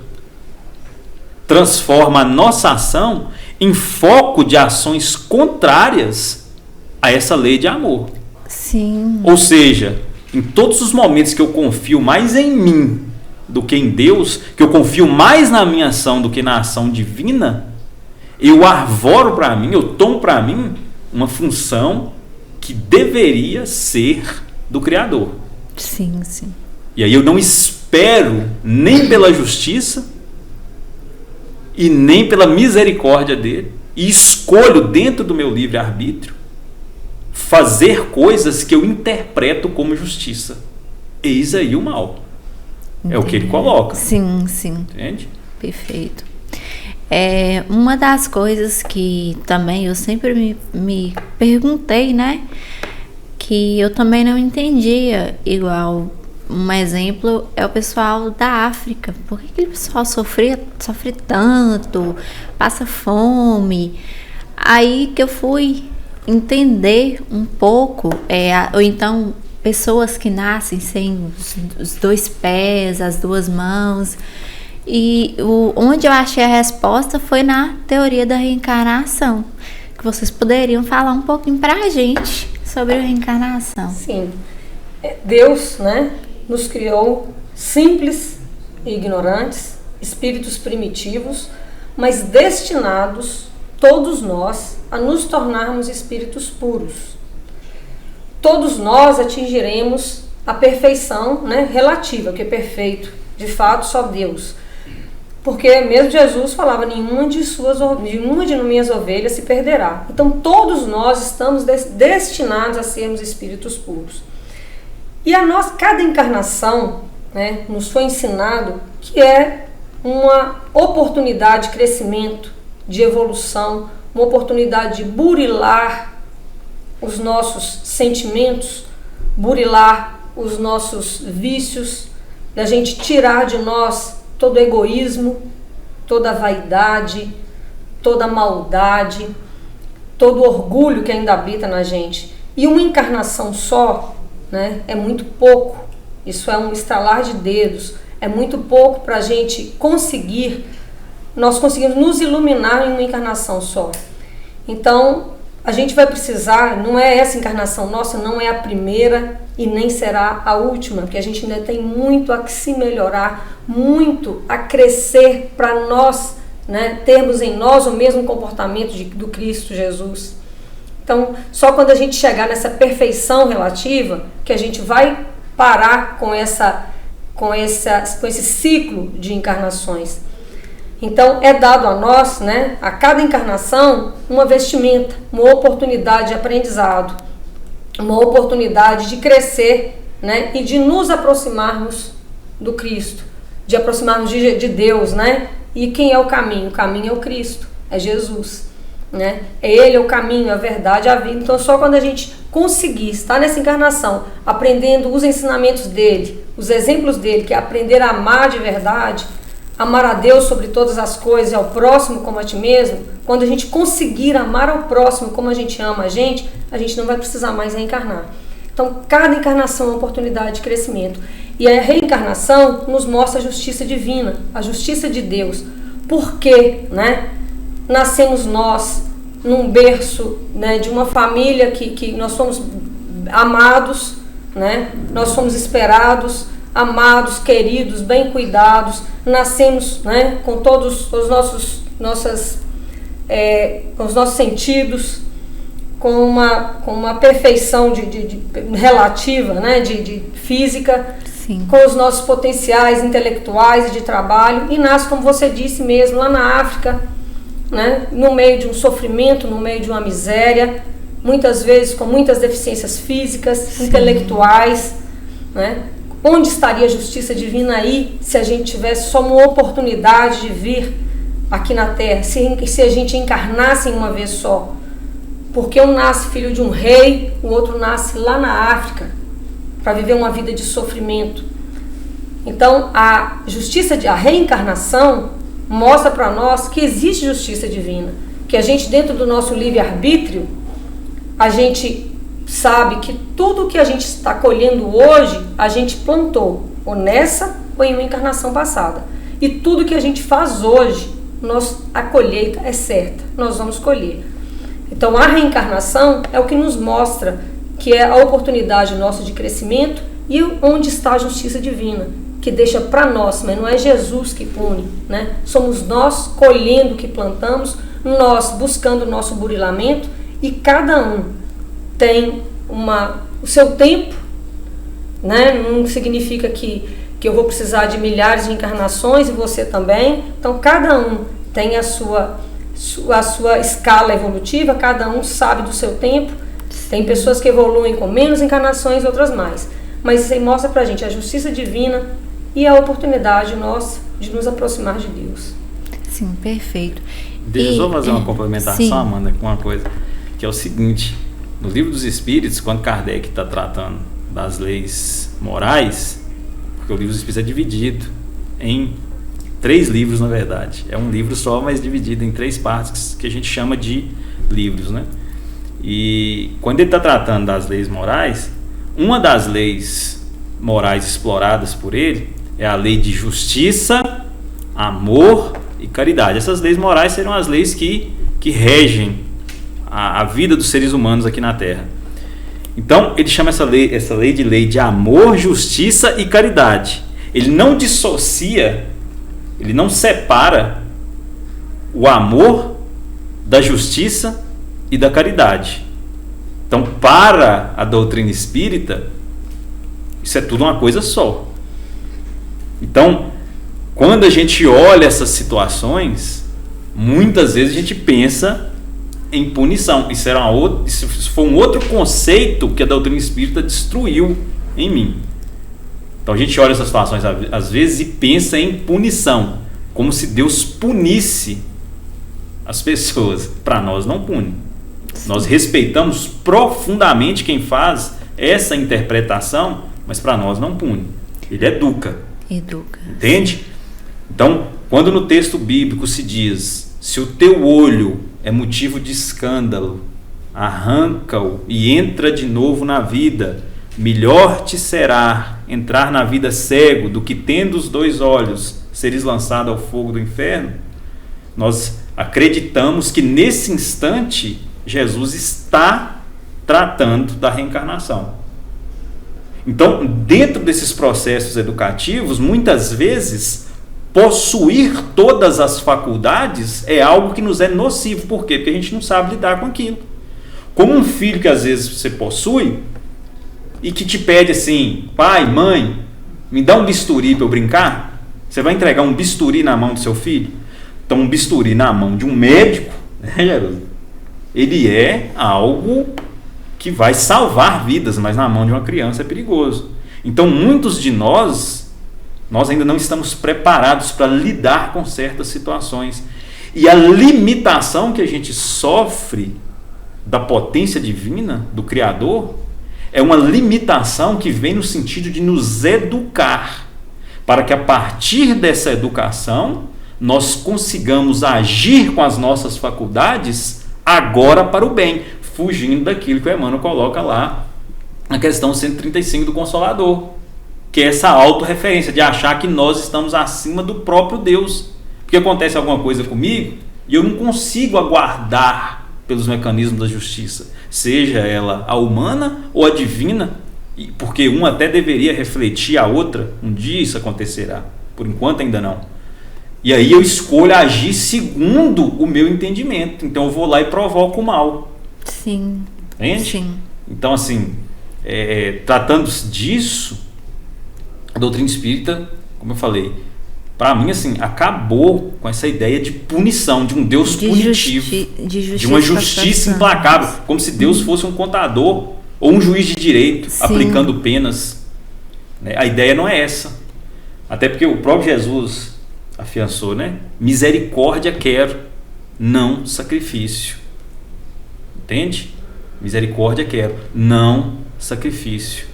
transforma a nossa ação em foco de ações contrárias a essa lei de amor. Sim. Ou seja, em todos os momentos que eu confio mais em mim do que em Deus, que eu confio mais na minha ação do que na ação divina, eu arvoro para mim, eu tomo para mim uma função que deveria ser do Criador. Sim, sim. E aí eu não espero nem pela justiça e nem pela misericórdia dele, e escolho dentro do meu livre-arbítrio fazer coisas que eu interpreto como justiça. Eis aí o mal. Entendi. É o que ele coloca. Sim, sim. Entende? Perfeito. Uma das coisas que também eu sempre me perguntei, né? Que eu também não entendia, igual um exemplo é o pessoal da África. Por que aquele pessoal sofre tanto, passa fome? Aí que eu fui entender um pouco, ou então pessoas que nascem sem os 2 pés, as 2 mãos. E onde eu achei a resposta foi na teoria da reencarnação. Que vocês poderiam falar um pouquinho pra gente sobre a reencarnação. Sim. Deus, né, nos criou simples e ignorantes, espíritos primitivos, mas destinados, todos nós, a nos tornarmos espíritos puros. Todos nós atingiremos a perfeição, né, relativa, que é perfeito, de fato, só Deus. Porque mesmo Jesus falava, nenhuma de minhas ovelhas se perderá. Então todos nós estamos destinados a sermos espíritos puros. E cada encarnação, né, nos foi ensinado que é uma oportunidade de crescimento, de evolução, uma oportunidade de burilar os nossos sentimentos, burilar os nossos vícios, da gente tirar de nós todo egoísmo, toda vaidade, toda maldade, todo orgulho que ainda habita na gente. E uma encarnação só, né, é muito pouco. Isso é um estalar de dedos. É muito pouco para a gente nós conseguimos nos iluminar em uma encarnação só. Então, a gente vai precisar, não é essa encarnação nossa, não é a primeira e nem será a última, porque a gente ainda tem muito a se melhorar, muito a crescer para nós, né, termos em nós o mesmo comportamento do Cristo Jesus. Então, só quando a gente chegar nessa perfeição relativa, que a gente vai parar com esse ciclo de encarnações. Então, é dado a nós, né, a cada encarnação, uma vestimenta, uma oportunidade de aprendizado, uma oportunidade de crescer, né, e de nos aproximarmos do Cristo, de aproximarmos de Deus, né? E quem é o caminho? O caminho é o Cristo, é Jesus, né? Ele é o caminho, a verdade, a vida. Então, só quando a gente conseguir estar nessa encarnação, aprendendo os ensinamentos dele, os exemplos dele, que é aprender a amar de verdade, amar a Deus sobre todas as coisas e ao próximo como a ti mesmo, quando a gente conseguir amar ao próximo como a gente ama a gente não vai precisar mais reencarnar. Então, cada encarnação é uma oportunidade de crescimento. E a reencarnação nos mostra a justiça divina, a justiça de Deus. Por quê, né? Nascemos nós num berço, né, de uma família que nós somos amados, né? Nós somos esperados, amados, queridos, bem cuidados. Nascemos, né, com todos os nossos sentidos, com uma perfeição relativa, né, de física. Sim. Com os nossos potenciais intelectuais e de trabalho, e nasce, como você disse mesmo, lá na África, né, no meio de um sofrimento, no meio de uma miséria, muitas vezes com muitas deficiências físicas, sim, intelectuais, né? Onde estaria a justiça divina aí, se a gente tivesse só uma oportunidade de vir aqui na Terra, se a gente encarnasse em uma vez só? Porque um nasce filho de um rei, o outro nasce lá na África, para viver uma vida de sofrimento. Então, a reencarnação mostra para nós que existe justiça divina, que a gente, dentro do nosso livre-arbítrio, a gente sabe que tudo que a gente está colhendo hoje, a gente plantou, ou nessa ou em uma encarnação passada. E tudo que a gente faz hoje, a colheita é certa, nós vamos colher. Então, a reencarnação é o que nos mostra que é a oportunidade nossa de crescimento e onde está a justiça divina, que deixa para nós, mas não é Jesus que pune, né? Somos nós colhendo o que plantamos, nós buscando o nosso burilamento, e cada um tem o seu tempo, né? Não significa que eu vou precisar de milhares de encarnações e você também. Então, cada um tem a sua escala evolutiva, cada um sabe do seu tempo. Tem pessoas que evoluem com menos encarnações, outras mais. Mas isso aí mostra pra gente a justiça divina e a oportunidade nossa de nos aproximar de Deus. Sim, perfeito. Deixa eu só fazer uma complementação, sim, Amanda, com uma coisa, que é o seguinte: no Livro dos Espíritos, quando Kardec está tratando das leis morais, porque o Livro dos Espíritos é dividido em 3 livros, na verdade. É um livro só, mas dividido em 3 partes, que a gente chama de livros, né? E quando ele está tratando das leis morais, uma das leis morais exploradas por ele é a lei de justiça, amor e caridade. Essas leis morais serão as leis que regem a vida dos seres humanos aqui na Terra. Então ele chama essa lei de amor, justiça e caridade. Ele não dissocia, ele não separa o amor da justiça e da caridade. Então, para a doutrina espírita, isso é tudo uma coisa só. Então, quando a gente olha essas situações, muitas vezes a gente pensa em punição. Isso foi um outro conceito que a doutrina espírita destruiu em mim. Então a gente olha essas situações às vezes e pensa em punição, como se Deus punisse as pessoas. Para nós não pune. Nós respeitamos profundamente quem faz essa interpretação, mas para nós não pune. Ele educa. Entende? Então, quando no texto bíblico se diz: se o teu olho é motivo de escândalo, arranca-o e entra de novo na vida. Melhor te será entrar na vida cego do que, tendo os 2 olhos, seres lançado ao fogo do inferno. Nós acreditamos que nesse instante Jesus está tratando da reencarnação. Então, dentro desses processos educativos, muitas vezes possuir todas as faculdades é algo que nos é nocivo. Por quê? Porque a gente não sabe lidar com aquilo. Como um filho que às vezes você possui e que te pede assim: pai, mãe, me dá um bisturi para eu brincar. Você vai entregar um bisturi na mão do seu filho? Então, um bisturi na mão de um médico, ele é algo que vai salvar vidas, mas na mão de uma criança é perigoso. Então, muitos de nós ainda não estamos preparados para lidar com certas situações. E a limitação que a gente sofre da potência divina, do Criador, é uma limitação que vem no sentido de nos educar, para que a partir dessa educação nós consigamos agir com as nossas faculdades agora para o bem, fugindo daquilo que o Emmanuel coloca lá na questão 135 do Consolador, que é essa autorreferência de achar que nós estamos acima do próprio Deus. Porque acontece alguma coisa comigo e eu não consigo aguardar pelos mecanismos da justiça, seja ela a humana ou a divina, porque uma até deveria refletir a outra. Um dia isso acontecerá, por enquanto ainda não. E aí eu escolho agir segundo o meu entendimento. Então eu vou lá e provoco o mal. Sim. Entende? Sim. Então, assim, tratando-se disso, a doutrina espírita, como eu falei, para mim, assim, acabou com essa ideia de punição, de um Deus punitivo, de uma justiça implacável, como se Deus fosse um contador ou um juiz de direito. Sim. Aplicando penas. A ideia não é essa. Até porque o próprio Jesus afiançou, né? Misericórdia quero, não sacrifício. Entende? Misericórdia quero, não sacrifício.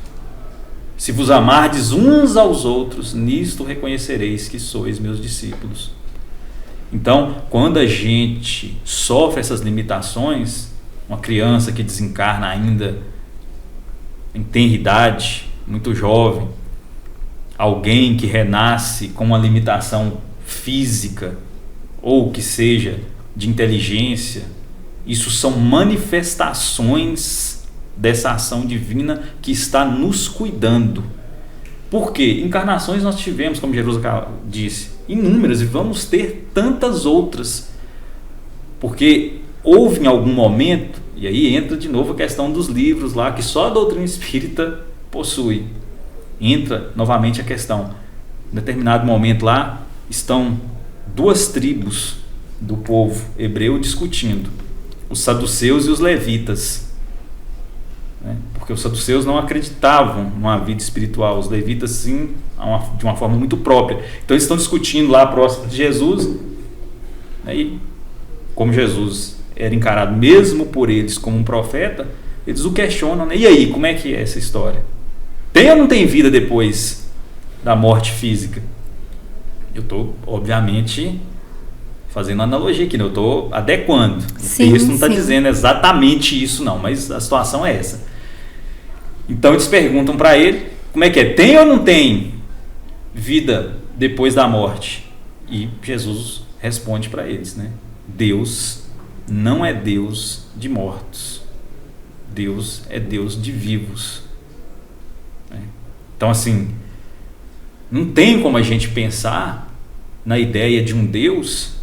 Se vos amardes uns aos outros, nisto reconhecereis que sois meus discípulos. Então, quando a gente sofre essas limitações, uma criança que desencarna ainda em tenra idade, muito jovem, alguém que renasce com uma limitação física ou que seja de inteligência, isso são manifestações dessa ação divina que está nos cuidando. Por quê? Encarnações nós tivemos, como Jesus disse, inúmeras, e vamos ter tantas outras. Porque houve em algum momento, e aí entra de novo a questão dos livros lá, que só a doutrina espírita possui. Entra novamente a questão. Em determinado momento lá, estão 2 tribos do povo hebreu discutindo. Os saduceus e os levitas. Porque os saduceus não acreditavam numa vida espiritual, os levitas sim, de uma forma muito própria. Então eles estão discutindo lá próximo de Jesus, e como Jesus era encarado mesmo por eles como um profeta, eles o questionam, né? E aí, como é que é essa história? Tem ou não tem vida depois da morte física? Eu estou, obviamente, fazendo analogia aqui, né? Eu estou adequando. Sim, o texto não está sim. dizendo exatamente isso, não, mas a situação é essa. Então eles perguntam para ele, como é que é? Tem ou não tem vida depois da morte? E Jesus responde para eles, né? Deus não é Deus de mortos. Deus é Deus de vivos. Então, assim, não tem como a gente pensar na ideia de um Deus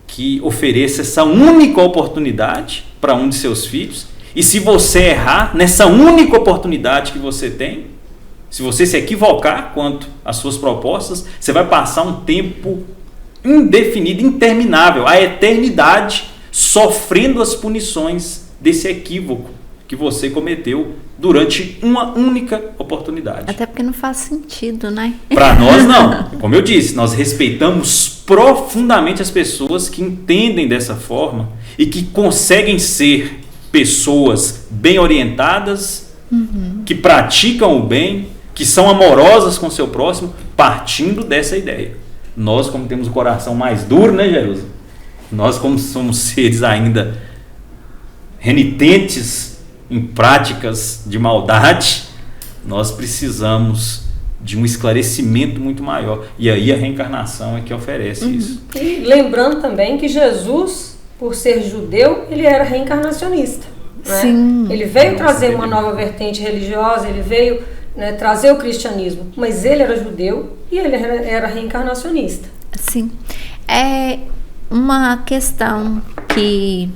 que ofereça essa única oportunidade para um de seus filhos, e se você errar nessa única oportunidade que você tem, se você se equivocar quanto às suas propostas, você vai passar um tempo indefinido, interminável, a eternidade, sofrendo as punições desse equívoco que você cometeu durante uma única oportunidade. Até porque não faz sentido, né? Para nós, não. Como eu disse, nós respeitamos profundamente as pessoas que entendem dessa forma e que conseguem ser pessoas bem orientadas, que praticam o bem, que são amorosas com o seu próximo, partindo dessa ideia. Nós, como temos o coração mais duro, né, Jerusa? Nós, como somos seres ainda renitentes em práticas de maldade, nós precisamos de um esclarecimento muito maior. E aí a reencarnação é que oferece isso. E lembrando também que Jesus, por ser judeu, ele era reencarnacionista. Né? Sim. Ele veio trazer uma nova vertente religiosa, ele veio, né, trazer o cristianismo, mas ele era judeu e ele era reencarnacionista. Sim. É uma questão que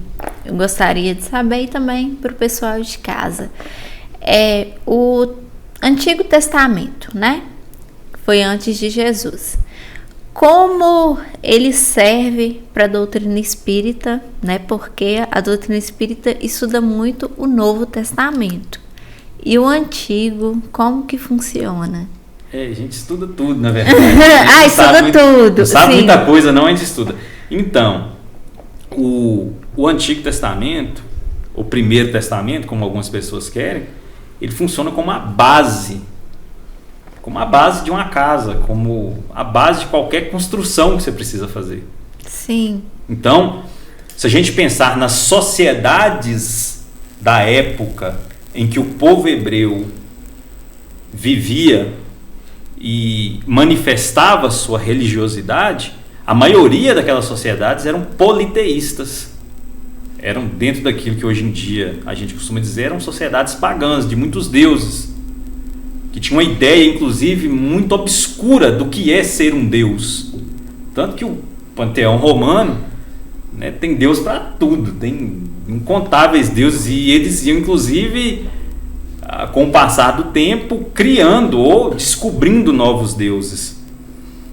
eu gostaria de saber, e também para o pessoal de casa. É o Antigo Testamento, né? Foi antes de Jesus. Como ele serve para a doutrina espírita, né? Porque a doutrina espírita estuda muito o Novo Testamento. E o Antigo, como que funciona? A gente estuda tudo, na verdade. Estuda tudo. Não sabe sim. muita coisa, não, a gente estuda. Então, o Antigo Testamento, o Primeiro Testamento, como algumas pessoas querem, ele funciona como a base de uma casa, como a base de qualquer construção que você precisa fazer. Sim. Então, se a gente pensar nas sociedades da época em que o povo hebreu vivia e manifestava sua religiosidade, a maioria daquelas sociedades eram politeístas. Eram dentro daquilo que hoje em dia a gente costuma dizer, eram sociedades pagãs, de muitos deuses, que tinham uma ideia, inclusive, muito obscura do que é ser um deus. Tanto que o panteão romano, né, tem deus para tudo, tem incontáveis deuses, e eles iam, inclusive, com o passar do tempo, criando ou descobrindo novos deuses.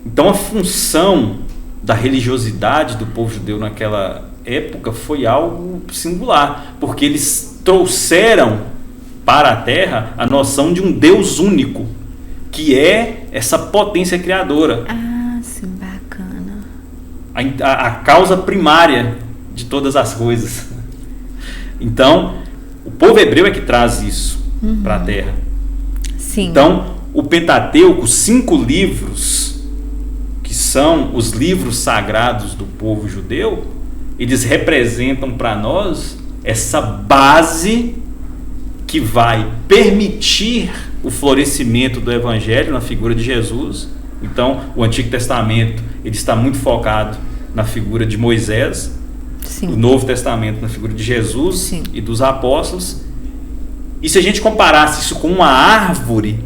Então a função da religiosidade do povo judeu naquela época foi algo singular, porque eles trouxeram para a Terra a noção de um Deus único, que é essa potência criadora. Ah, sim, bacana. A causa primária de todas as coisas. Então, o povo hebreu é que traz isso para a Terra. Sim. Então, o Pentateuco, os 5 livros, que são os livros sagrados do povo judeu, eles representam para nós essa base que vai permitir o florescimento do Evangelho na figura de Jesus. Então, o Antigo Testamento ele está muito focado na figura de Moisés, Sim. o Novo Testamento na figura de Jesus Sim. e dos apóstolos. E se a gente comparasse isso com uma árvore,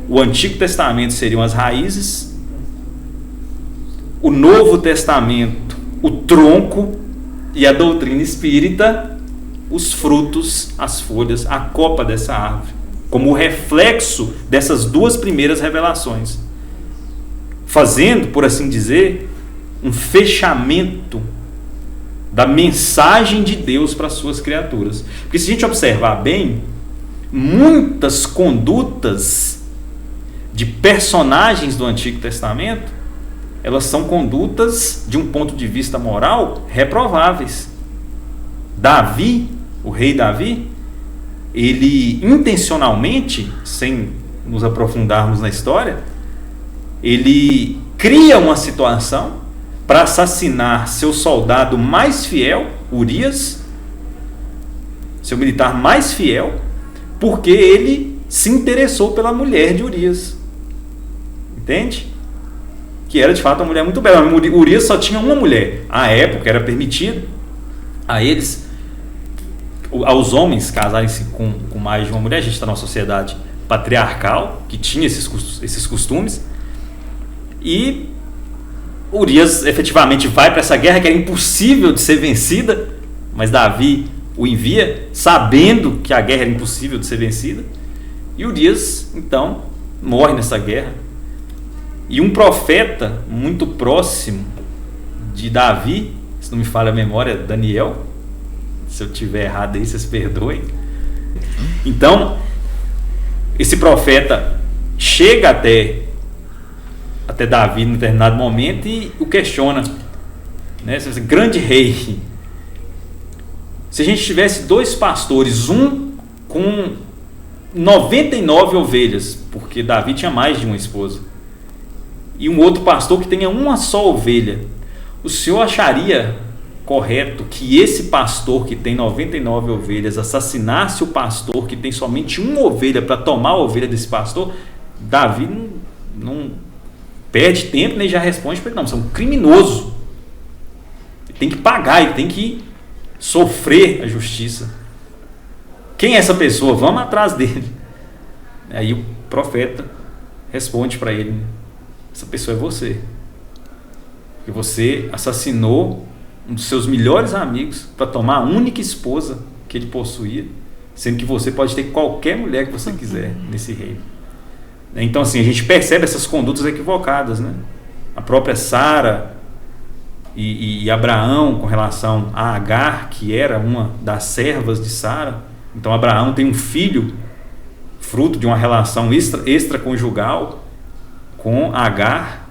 o Antigo Testamento seriam as raízes, o Novo Testamento, o tronco, e a doutrina espírita, os frutos, as folhas, a copa dessa árvore, como o reflexo dessas 2 primeiras revelações, fazendo, por assim dizer, um fechamento da mensagem de Deus para as suas criaturas. Porque se a gente observar bem, muitas condutas de personagens do Antigo Testamento, elas são condutas, de um ponto de vista moral, reprováveis. Davi, o rei Davi, ele intencionalmente, sem nos aprofundarmos na história, ele cria uma situação para assassinar seu soldado mais fiel, Urias, seu militar mais fiel, porque ele se interessou pela mulher de Urias. Entende? Que era de fato uma mulher muito bela. Urias só tinha uma mulher. À época era permitido a eles, aos homens, casarem-se com mais de uma mulher. A gente está numa sociedade patriarcal que tinha esses costumes. E Urias efetivamente vai para essa guerra que era impossível de ser vencida, mas Davi o envia sabendo que a guerra era impossível de ser vencida. E Urias então morre nessa guerra. E um profeta muito próximo de Davi, se não me falha a memória, Daniel, se eu tiver errado aí, vocês perdoem. Então, esse profeta chega até Davi em determinado momento e o questiona, né? Grande rei, se a gente tivesse 2 pastores, um com 99 ovelhas, porque Davi tinha mais de uma esposa, e um outro pastor que tenha uma só ovelha, o senhor acharia correto que esse pastor que tem 99 ovelhas assassinasse o pastor que tem somente uma ovelha para tomar a ovelha desse pastor? Davi não perde tempo, nem já responde para ele: não, você é um criminoso, ele tem que pagar, ele tem que sofrer a justiça. Quem é essa pessoa? Vamos atrás dele. Aí o profeta responde para ele: essa pessoa é você, porque você assassinou um dos seus melhores amigos para tomar a única esposa que ele possuía, sendo que você pode ter qualquer mulher que você quiser nesse reino. Então assim, a gente percebe essas condutas equivocadas, né? A própria Sara e Abraão com relação a Agar, que era uma das servas de Sara. Então Abraão tem um filho fruto de uma relação extraconjugal com Agar,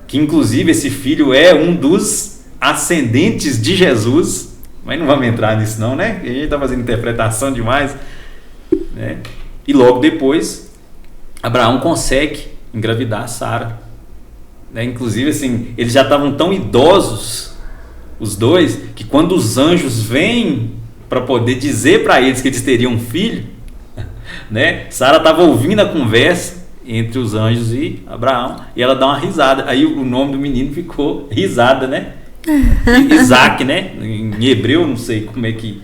que inclusive esse filho é um dos ascendentes de Jesus, mas não vamos entrar nisso não, né? A gente está fazendo interpretação demais, né? E logo depois Abraão consegue engravidar Sara, né? Inclusive assim, eles já estavam tão idosos, os dois, que quando os anjos vêm para poder dizer para eles que eles teriam um filho, né? Sara estava ouvindo a conversa entre os anjos e Abraão, e ela dá uma risada. Aí o nome do menino ficou Risada, né? Isaac, né? Em hebreu, não sei como é que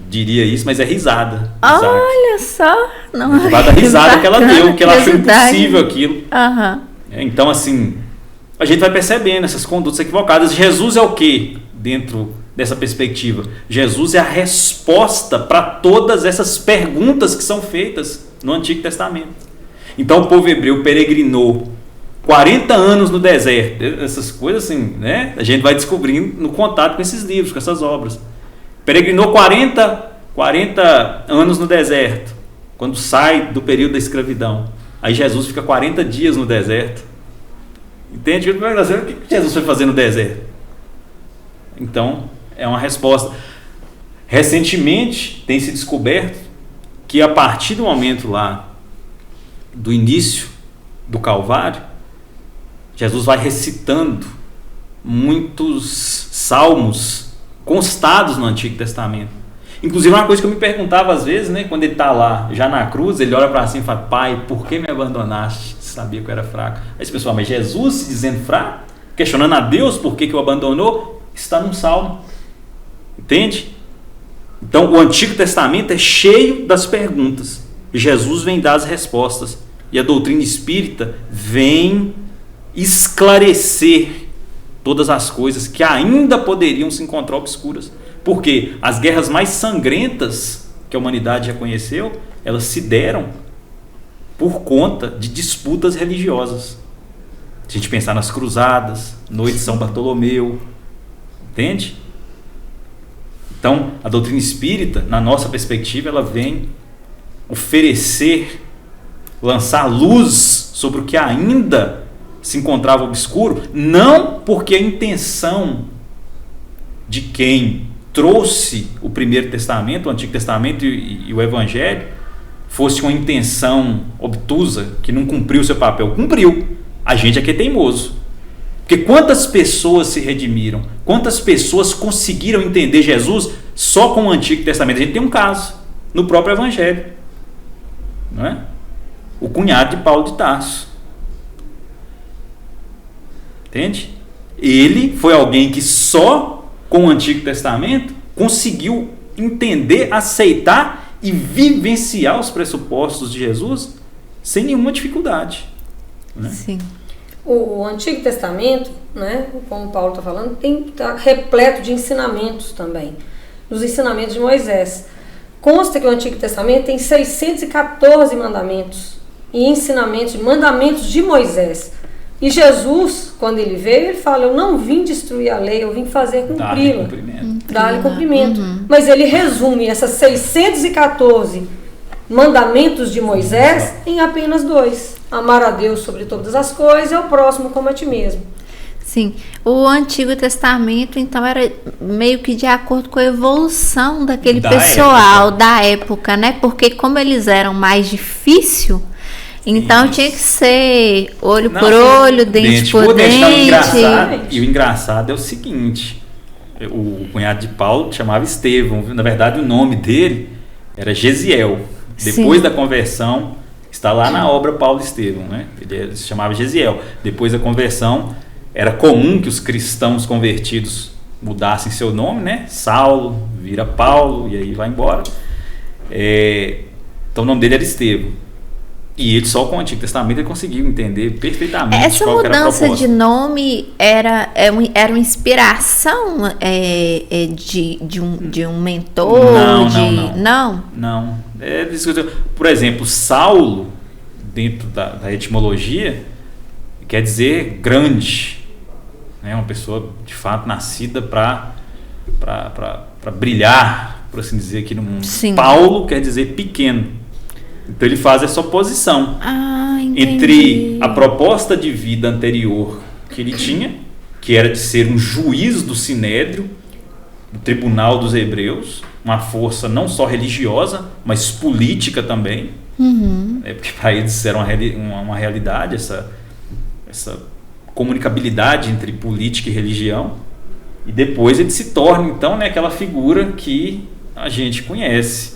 diria isso, mas é risada. Isaac. Olha só, não é da risada que ela deu, que ela achou impossível aquilo. Uhum. Então, assim, a gente vai percebendo essas condutas equivocadas. Jesus é o quê dentro dessa perspectiva? Jesus é a resposta para todas essas perguntas que são feitas no Antigo Testamento. Então, o povo hebreu peregrinou 40 anos no deserto. Essas coisas assim, né? A gente vai descobrindo no contato com esses livros, com essas obras. Peregrinou 40 anos no deserto, quando sai do período da escravidão. Aí Jesus fica 40 dias no deserto. Entende? O que Jesus foi fazer no deserto? Então, é uma resposta. Recentemente, tem se descoberto que a partir do momento lá, do início do Calvário, Jesus vai recitando muitos salmos constados no Antigo Testamento. Inclusive, uma coisa que eu me perguntava às vezes, né, quando ele está lá, já na cruz, ele olha para cima e fala: Pai, por que me abandonaste? Sabia que eu era fraco. Aí esse pessoal: mas Jesus se dizendo fraco, questionando a Deus por que o abandonou, está num salmo. Entende? Então, o Antigo Testamento é cheio das perguntas. Jesus vem dar as respostas. E a doutrina espírita vem esclarecer todas as coisas que ainda poderiam se encontrar obscuras. Porque as guerras mais sangrentas que a humanidade já conheceu, elas se deram por conta de disputas religiosas. Se a gente pensar nas cruzadas, Noite de São Bartolomeu, entende? Então, a doutrina espírita, na nossa perspectiva, ela vem oferecer, lançar luz sobre o que ainda se encontrava obscuro, não porque a intenção de quem trouxe o Primeiro Testamento, o Antigo Testamento e o Evangelho fosse uma intenção obtusa, que não cumpriu seu papel. Cumpriu. A gente é que é teimoso. Porque quantas pessoas se redimiram? Quantas pessoas conseguiram entender Jesus só com o Antigo Testamento? A gente tem um caso no próprio Evangelho, não é? O cunhado de Paulo de Tarso. Entende? Ele foi alguém que só com o Antigo Testamento conseguiu entender, aceitar e vivenciar os pressupostos de Jesus sem nenhuma dificuldade, né? Sim. O Antigo Testamento, né, como Paulo está falando, está repleto de ensinamentos também, dos ensinamentos de Moisés. Consta que o Antigo Testamento tem 614 mandamentos e ensinamentos, mandamentos de Moisés. E Jesus, quando ele veio, ele fala: eu não vim destruir a lei, eu vim fazer cumpri-la. Dar-lhe cumprimento. Mas ele resume essas 614 mandamentos de Moisés em apenas 2. Amar a Deus sobre todas as coisas e ao próximo como a ti mesmo. Sim, o Antigo Testamento, então, era meio que de acordo com a evolução daquele pessoal da época, né? Porque como eles eram mais difíceis, então tinha que ser olho por olho, dente por dente. E o engraçado é o seguinte: o cunhado de Paulo chamava Estevão. Na verdade, o nome dele era Gesiel. Depois da conversão, está lá na obra Paulo e Estevão, né? Ele se chamava Gesiel. Depois da conversão, era comum que os cristãos convertidos mudassem seu nome, né? Saulo vira Paulo e aí vai embora. Então o nome dele era Estevão. E ele só com o Antigo Testamento ele conseguiu entender perfeitamente essa qual era a proposta. Essa mudança de nome era uma inspiração de um mentor? Não. Por exemplo, Saulo, dentro da etimologia, quer dizer grande. É uma pessoa, de fato, nascida para brilhar, por assim dizer, aqui no mundo. Sim. Paulo quer dizer pequeno. Então ele faz essa oposição entre a proposta de vida anterior que ele tinha, que era de ser um juiz do Sinédrio, do Tribunal dos Hebreus, uma força não só religiosa, mas política também, porque para eles era uma realidade essa comunicabilidade entre política e religião. E depois ele se torna então, né, aquela figura que a gente conhece,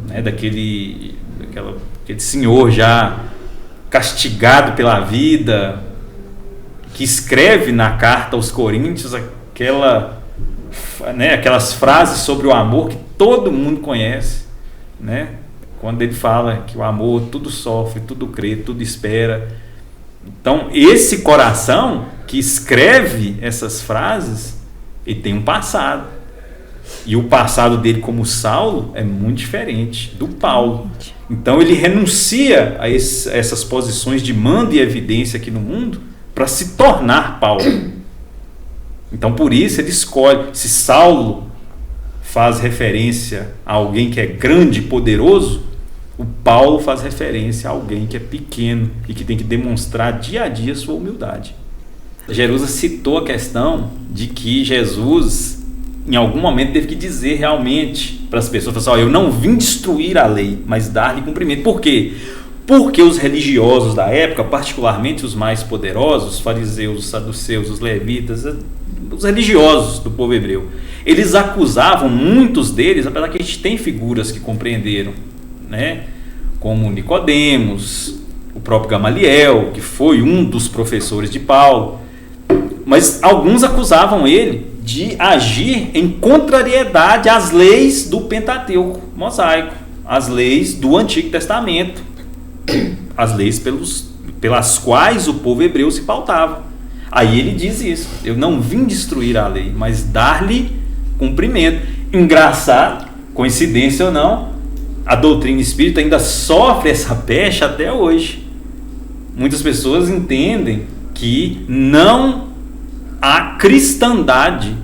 né, daquele senhor já castigado pela vida, que escreve na carta aos Coríntios aquelas frases sobre o amor que todo mundo conhece, né? Quando ele fala que o amor tudo sofre, tudo crê, tudo espera. Então esse coração que escreve essas frases, ele tem um passado. E o passado dele como Saulo é muito diferente do Paulo. Então ele renuncia a essas posições de mando e evidência aqui no mundo para se tornar Paulo. Então por isso ele escolhe. Se Saulo faz referência a alguém que é grande e poderoso, o Paulo faz referência a alguém que é pequeno e que tem que demonstrar dia a dia sua humildade. Jerusa citou a questão de que Jesus em algum momento teve que dizer realmente para as pessoas, eu não vim destruir a lei, mas dar-lhe cumprimento. Por quê? Porque os religiosos da época, particularmente os mais poderosos, os fariseus, os saduceus, os levitas, os religiosos do povo hebreu, eles acusavam, muitos deles, apesar que a gente tem figuras que compreenderam, né, como Nicodemos, o próprio Gamaliel, que foi um dos professores de Paulo, mas alguns acusavam ele de agir em contrariedade às leis do Pentateuco mosaico, às leis do Antigo Testamento, as leis pelas quais o povo hebreu se pautava. Aí ele diz isso: eu não vim destruir a lei, mas dar-lhe cumprimento. Engraçado, coincidência ou não, a doutrina espírita ainda sofre essa pecha até hoje. Muitas pessoas entendem que não há cristandade,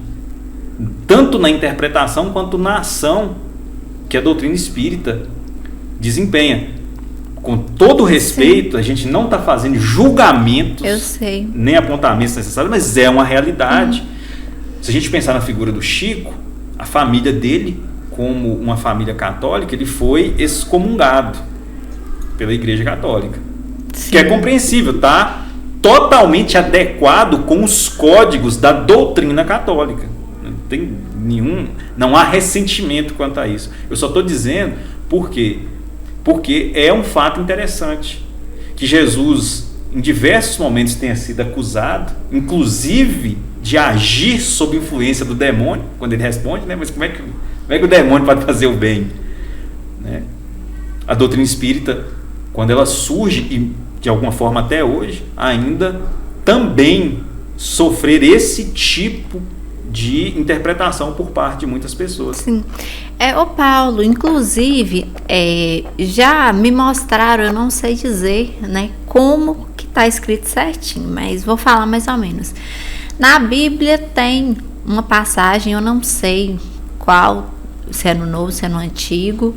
tanto na interpretação quanto na ação que a doutrina espírita desempenha. Com todo respeito, a gente não está fazendo julgamentos, nem apontamentos necessários, mas é uma realidade. Se a gente pensar na figura do Chico, a família dele, como uma família católica, ele foi excomungado pela Igreja Católica. Sim. Que é compreensível, tá? totalmente adequado com os códigos da doutrina católica. Não há ressentimento quanto a isso. Eu só estou dizendo por quê? Porque é um fato interessante que Jesus, em diversos momentos, tenha sido acusado, inclusive de agir sob influência do demônio, quando ele responde, né? Mas como é que o demônio pode fazer o bem? Né? A doutrina espírita, quando ela surge, e de alguma forma até hoje, ainda também sofrer esse tipo de interpretação por parte de muitas pessoas. Sim. Ô Paulo, inclusive, já me mostraram, eu não sei dizer, né, como que está escrito certinho, mas vou falar mais ou menos. Na Bíblia tem uma passagem, eu não sei qual, se é no Novo, se é no Antigo,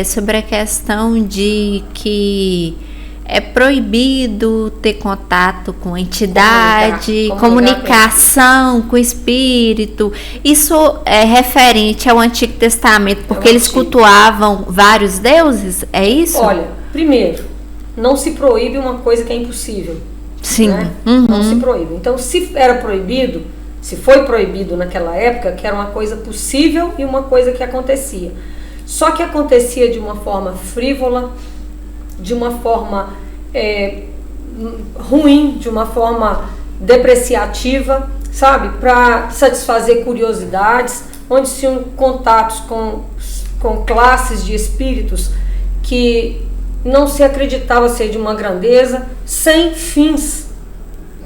sobre a questão de que é proibido ter contato com entidade, comunicação com o espírito. Isso é referente ao Antigo Testamento, porque eles cultuavam vários deuses, é isso? Olha, primeiro, não se proíbe uma coisa que é impossível. Sim. Né? Não se proíbe. Então, se era proibido, se foi proibido naquela época, que era uma coisa possível e uma coisa que acontecia. Só que acontecia de uma forma frívola, de uma forma ruim, de uma forma depreciativa, sabe? Para satisfazer curiosidades, onde se tinham contatos com classes de espíritos que não se acreditava ser de uma grandeza, sem fins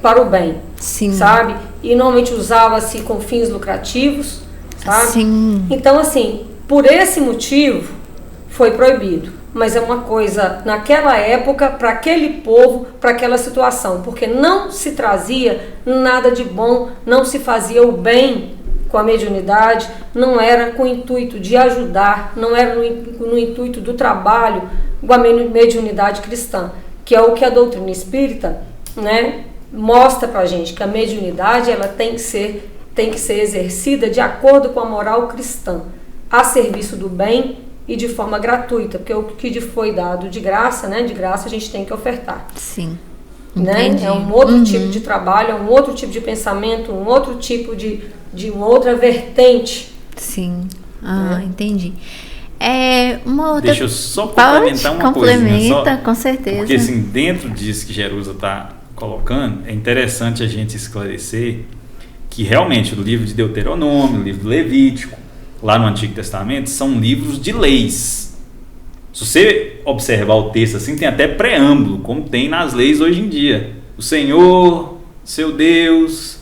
para o bem. Sim. Sabe? E normalmente usava-se com fins lucrativos, sabe? Sim. Então, assim, por esse motivo foi proibido. Mas é uma coisa, naquela época, para aquele povo, para aquela situação, porque não se trazia nada de bom, não se fazia o bem com a mediunidade, não era com o intuito de ajudar, não era no intuito do trabalho com a mediunidade cristã, que é o que a doutrina espírita, né, mostra para a gente, que a mediunidade ela tem que ser exercida de acordo com a moral cristã, a serviço do bem e de forma gratuita, porque o que foi dado de graça, né, de graça a gente tem que ofertar. Sim. Né? É um outro tipo de trabalho, é um outro tipo de pensamento, um outro tipo de uma outra vertente. Sim. Entendi. Uma outra... Deixa eu só complementar uma coisinha só, com certeza. Porque assim, dentro disso que Jerusa está colocando, é interessante a gente esclarecer que realmente o livro de Deuteronômio, o livro do Levítico, lá no Antigo Testamento, são livros de leis. Se você observar o texto assim, tem até preâmbulo, como tem nas leis hoje em dia. O Senhor, seu Deus,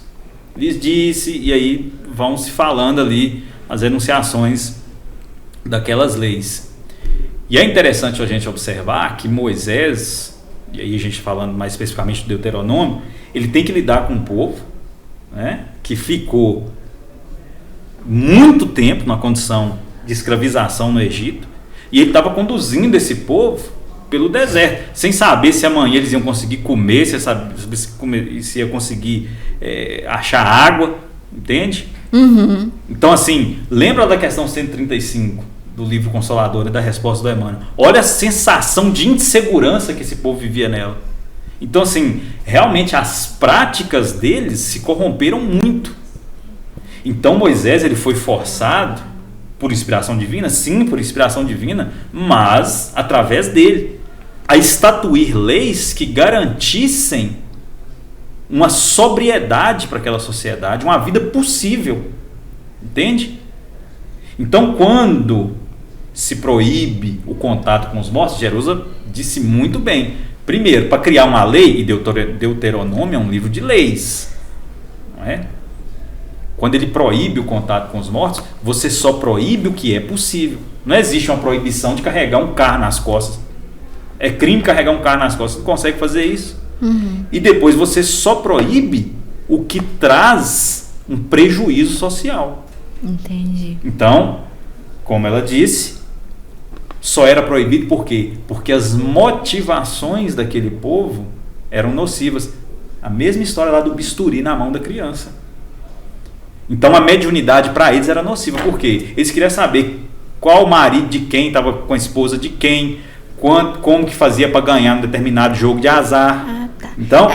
lhes disse, e aí vão se falando ali as enunciações daquelas leis. E é interessante a gente observar que Moisés, e aí a gente falando mais especificamente do Deuteronômio, ele tem que lidar com um povo, né, que ficou muito tempo na condição de escravização no Egito, e ele estava conduzindo esse povo pelo deserto, sem saber se amanhã eles iam conseguir comer, se ia conseguir achar água, entende? Uhum. Então assim, lembra da questão 135 do livro Consolador e da resposta do Emmanuel? Olha a sensação de insegurança que esse povo vivia nela. Então assim, realmente as práticas deles se corromperam muito. Então Moisés ele foi forçado por inspiração divina, sim, por inspiração divina, mas através dele a estatuir leis que garantissem uma sobriedade para aquela sociedade, uma vida possível, entende? Então quando se proíbe o contato com os mortos, Jerusa disse muito bem, primeiro, para criar uma lei, e Deuteronômio é um livro de leis, não é? Quando ele proíbe o contato com os mortos, você só proíbe o que é possível. Não existe uma proibição de carregar um carro nas costas. É crime carregar um carro nas costas, você não consegue fazer isso. Uhum. E depois você só proíbe o que traz um prejuízo social. Entendi. Então, como ela disse, só era proibido por quê? Porque as motivações daquele povo eram nocivas. A mesma história lá do bisturi na mão da criança. Então a mediunidade para eles era nociva. Por quê? Eles queriam saber qual marido de quem estava com a esposa de quem, como que fazia para ganhar um determinado jogo de azar. Tá. Então,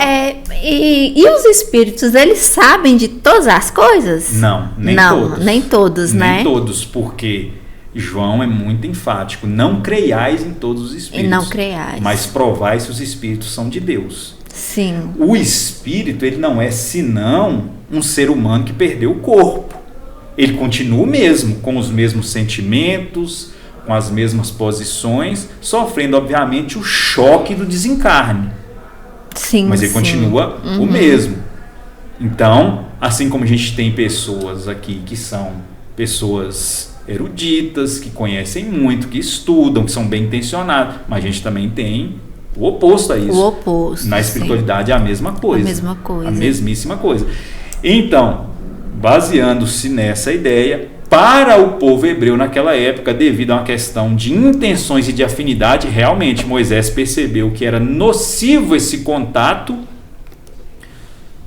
e os espíritos, eles sabem de todas as coisas? não, nem não, todos. Nem todos, né? Nem todos, porque João é muito enfático. Não creiais em todos os espíritos. E não creiais. Mas provai se os espíritos são de Deus. Sim. O espírito, ele não é senão um ser humano que perdeu o corpo. Ele continua o mesmo, com os mesmos sentimentos, com as mesmas posições, sofrendo, obviamente, o choque do desencarne. Sim, Mas ele continua o mesmo. Então, assim como a gente tem pessoas aqui que são pessoas eruditas, que conhecem muito, que estudam, que são bem intencionados, mas a gente também tem o oposto a isso. O oposto. Na espiritualidade é a mesma coisa. A mesma coisa. A mesmíssima coisa. Então, baseando-se nessa ideia, para o povo hebreu naquela época, devido a uma questão de intenções e de afinidade, realmente Moisés percebeu que era nocivo esse contato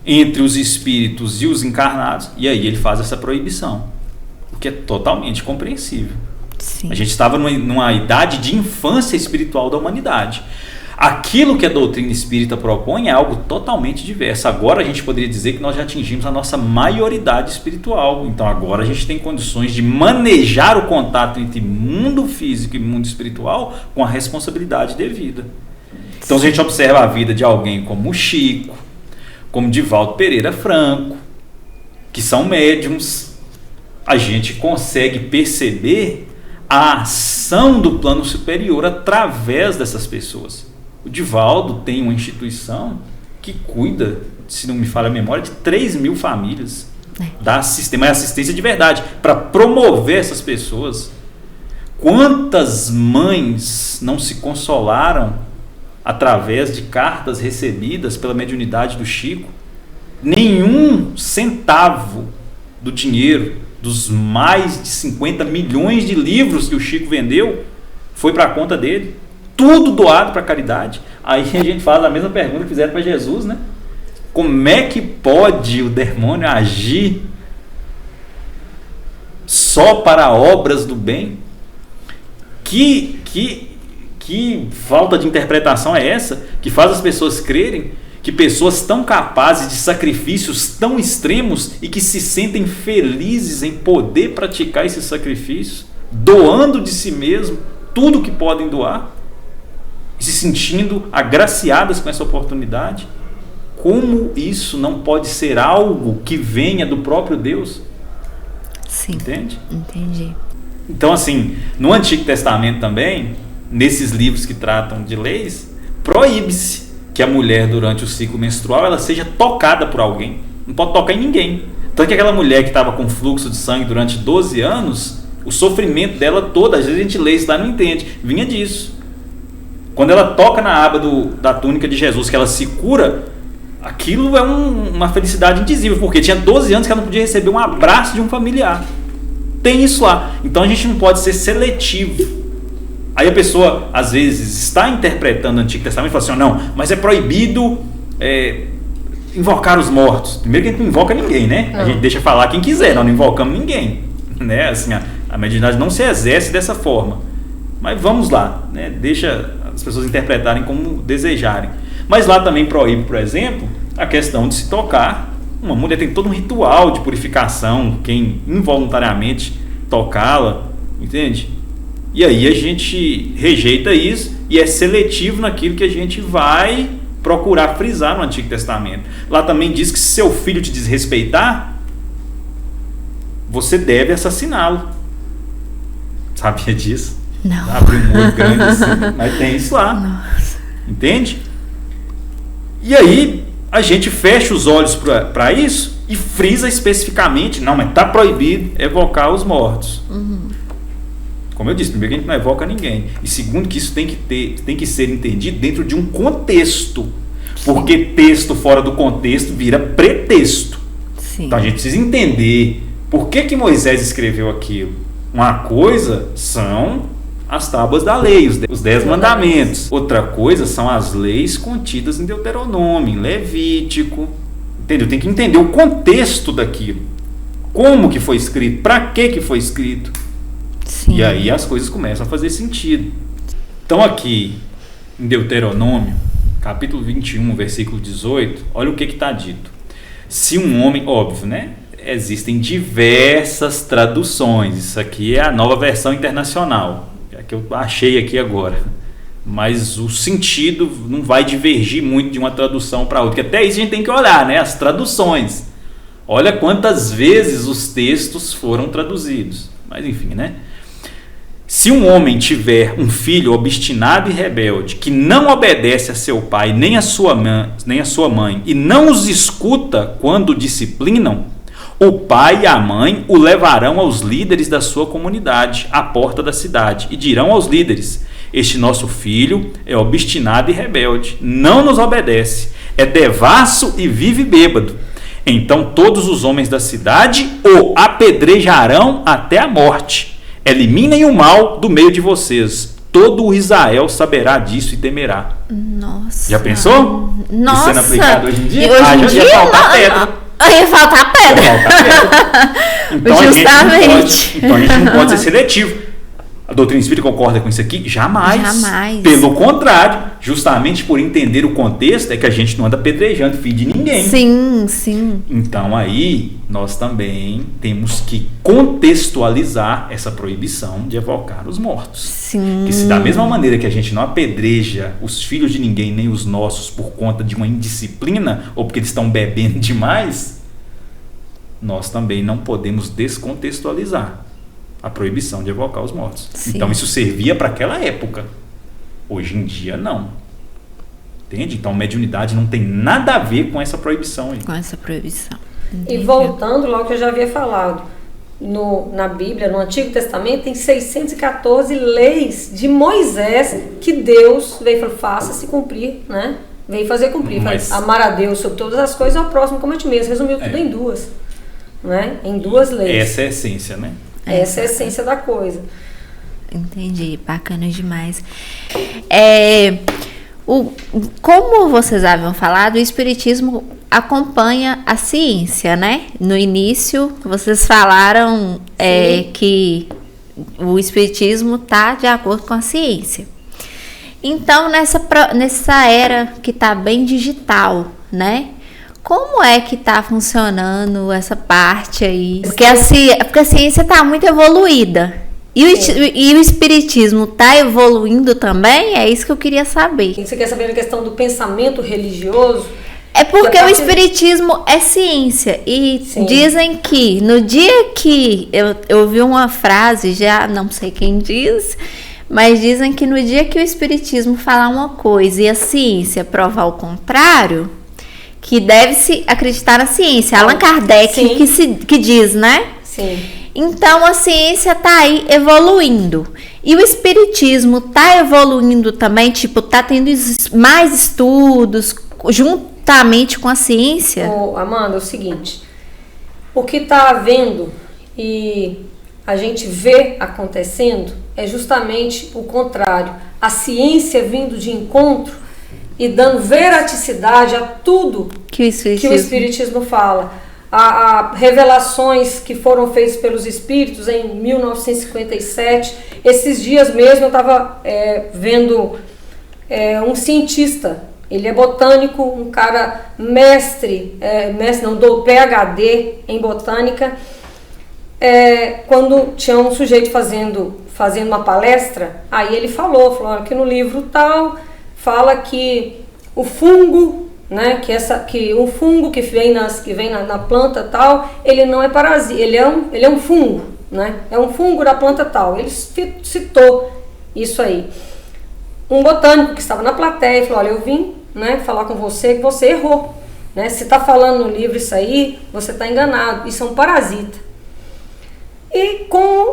entre os espíritos e os encarnados, e aí ele faz essa proibição, o que é totalmente compreensível. Sim. A gente estava numa idade de infância espiritual da humanidade. Aquilo que a doutrina espírita propõe é algo totalmente diverso. Agora a gente poderia dizer que nós já atingimos a nossa maioridade espiritual. Então agora a gente tem condições de manejar o contato entre mundo físico e mundo espiritual com a responsabilidade devida. Então se a gente observa a vida de alguém como o Chico, como Divaldo Pereira Franco, que são médiums, a gente consegue perceber a ação do plano superior através dessas pessoas. O Divaldo tem uma instituição que cuida, se não me falha a memória, de 3.000 famílias. Dá assistência de verdade, para promover essas pessoas. Quantas mães não se consolaram através de cartas recebidas pela mediunidade do Chico? Nenhum centavo do dinheiro dos mais de 50 milhões de livros que o Chico vendeu foi para a conta dele. Tudo doado para caridade. Aí a gente faz a mesma pergunta que fizeram para Jesus, né? Como é que pode o demônio agir só para obras do bem? Que falta de interpretação é essa que faz as pessoas crerem que pessoas tão capazes de sacrifícios tão extremos e que se sentem felizes em poder praticar esses sacrifícios, doando de si mesmo tudo que podem doar, se sentindo agraciadas com essa oportunidade? Como isso não pode ser algo que venha do próprio Deus? Sim. Entende? Entendi. Então, assim, no Antigo Testamento também, nesses livros que tratam de leis, proíbe-se que a mulher, durante o ciclo menstrual, ela seja tocada por alguém. Não pode tocar em ninguém. Tanto que aquela mulher que estava com fluxo de sangue durante 12 anos, o sofrimento dela todo, às vezes a gente lê isso lá e não entende, vinha disso. Quando ela toca na aba da túnica de Jesus, que ela se cura, aquilo é uma felicidade indizível, porque tinha 12 anos que ela não podia receber um abraço de um familiar. Tem isso lá. Então a gente não pode ser seletivo. Aí a pessoa, às vezes, está interpretando o Antigo Testamento e fala assim, não, mas é proibido invocar os mortos. Primeiro que a gente não invoca ninguém, né? A gente deixa falar quem quiser, nós não invocamos ninguém, né? Assim, a mediunidade não se exerce dessa forma. Mas vamos lá, né? Deixa as pessoas interpretarem como desejarem. Mas lá também proíbe, por exemplo, a questão de se tocar. Uma mulher tem todo um ritual de purificação, quem involuntariamente tocá-la, entende? E aí a gente rejeita isso e é seletivo naquilo que a gente vai procurar frisar no Antigo Testamento. Lá também diz que se seu filho te desrespeitar, você deve assassiná-lo. Sabia disso? Não. Abre um olho grande assim, mas tem isso lá. Nossa. Entende? E aí a gente fecha os olhos para isso e frisa especificamente, não, mas está proibido evocar os mortos. Como eu disse, primeiro que a gente não evoca ninguém, e segundo que isso tem que ser entendido dentro de um contexto. Porque texto fora do contexto vira pretexto. Sim. Então a gente precisa entender por que Moisés escreveu aquilo. Uma coisa são as tábuas da lei, os 10 mandamentos. Outra coisa são as leis contidas em Deuteronômio, em Levítico. Entendeu? Tem que entender o contexto daquilo. Como que foi escrito, para que foi escrito. Sim. E aí as coisas começam a fazer sentido. Então aqui em Deuteronômio, capítulo 21, versículo 18, olha o que está dito. Se um homem, óbvio, né? Existem diversas traduções. Isso aqui é a nova versão internacional, é a que eu achei aqui agora. Mas o sentido não vai divergir muito de uma tradução para outra, porque até isso a gente tem que olhar, né? As traduções. Olha quantas vezes os textos foram traduzidos. Mas enfim, né? Se um homem tiver um filho obstinado e rebelde, que não obedece a seu pai nem a sua mãe, e não os escuta quando o disciplinam, o pai e a mãe o levarão aos líderes da sua comunidade, à porta da cidade, e dirão aos líderes: este nosso filho é obstinado e rebelde, não nos obedece, é devasso e vive bêbado. Então todos os homens da cidade o apedrejarão até a morte. Eliminem o mal do meio de vocês. Todo o Israel saberá disso e temerá. Nossa. Já pensou? Nossa. Isso sendo aplicado hoje em dia? Hoje em dia, ia faltar pedra. Ia faltar pedra. Ia faltar pedra. Então, justamente. Então a gente não pode ser seletivo. A doutrina espírita concorda com isso aqui? Jamais. Jamais. Pelo contrário, justamente por entender o contexto, é que a gente não anda apedrejando filho de ninguém. Sim, sim. Então aí nós também temos que contextualizar essa proibição de evocar os mortos. Sim. Que se da mesma maneira que a gente não apedreja os filhos de ninguém, nem os nossos, por conta de uma indisciplina ou porque eles estão bebendo demais, nós também não podemos descontextualizar a proibição de evocar os mortos. Sim. Então isso servia para aquela época. Hoje em dia não. Entende? Então mediunidade não tem nada a ver com essa proibição aí. Com essa proibição. E voltando lá ao que eu já havia falado, na Bíblia, no Antigo Testamento, tem 614 leis de Moisés que Deus veio e falou: faça-se cumprir, né? Veio fazer cumprir. Mas... amar a Deus sobre todas as coisas, ao próximo como a ti mesmo. Resumiu tudo em duas, né? Em duas leis. Essa é a essência, né? Essa é a essência da coisa. Entendi, bacana demais. Como vocês haviam falado, o Espiritismo acompanha a ciência, né? No início, vocês falaram que o Espiritismo está de acordo com a ciência. Então, nessa era que está bem digital, né? Como é que está funcionando essa parte aí? Porque a ciência está muito evoluída. E o Espiritismo está evoluindo também? É isso que eu queria saber. Você quer saber a questão do pensamento religioso? É porque o Espiritismo é ciência. E dizem que no dia que... Eu ouvi uma frase, já não sei quem diz... Mas dizem que no dia que o Espiritismo falar uma coisa e a ciência provar o contrário... que deve-se acreditar na ciência. Allan Kardec que diz, né? Sim. Então, a ciência está aí evoluindo. E o Espiritismo está evoluindo também, tipo, está tendo mais estudos juntamente com a ciência? Amanda, é o seguinte. O que está havendo e a gente vê acontecendo é justamente o contrário. A ciência vindo de encontro e dando veraticidade a tudo que o Espiritismo fala. A revelações que foram feitas pelos Espíritos em 1957. Esses dias mesmo eu estava vendo um cientista. Ele é botânico, um cara PhD em botânica. Quando tinha um sujeito fazendo uma palestra, aí ele falou que no livro tal... fala que o fungo, né, que um fungo que vem na planta tal, ele não é parasita, ele é um fungo, né? É um fungo da planta tal. Ele citou isso aí. Um botânico que estava na plateia falou: olha, eu vim, né, falar com você que você errou, né? Se está falando no livro isso aí, você está enganado. Isso é um parasita. E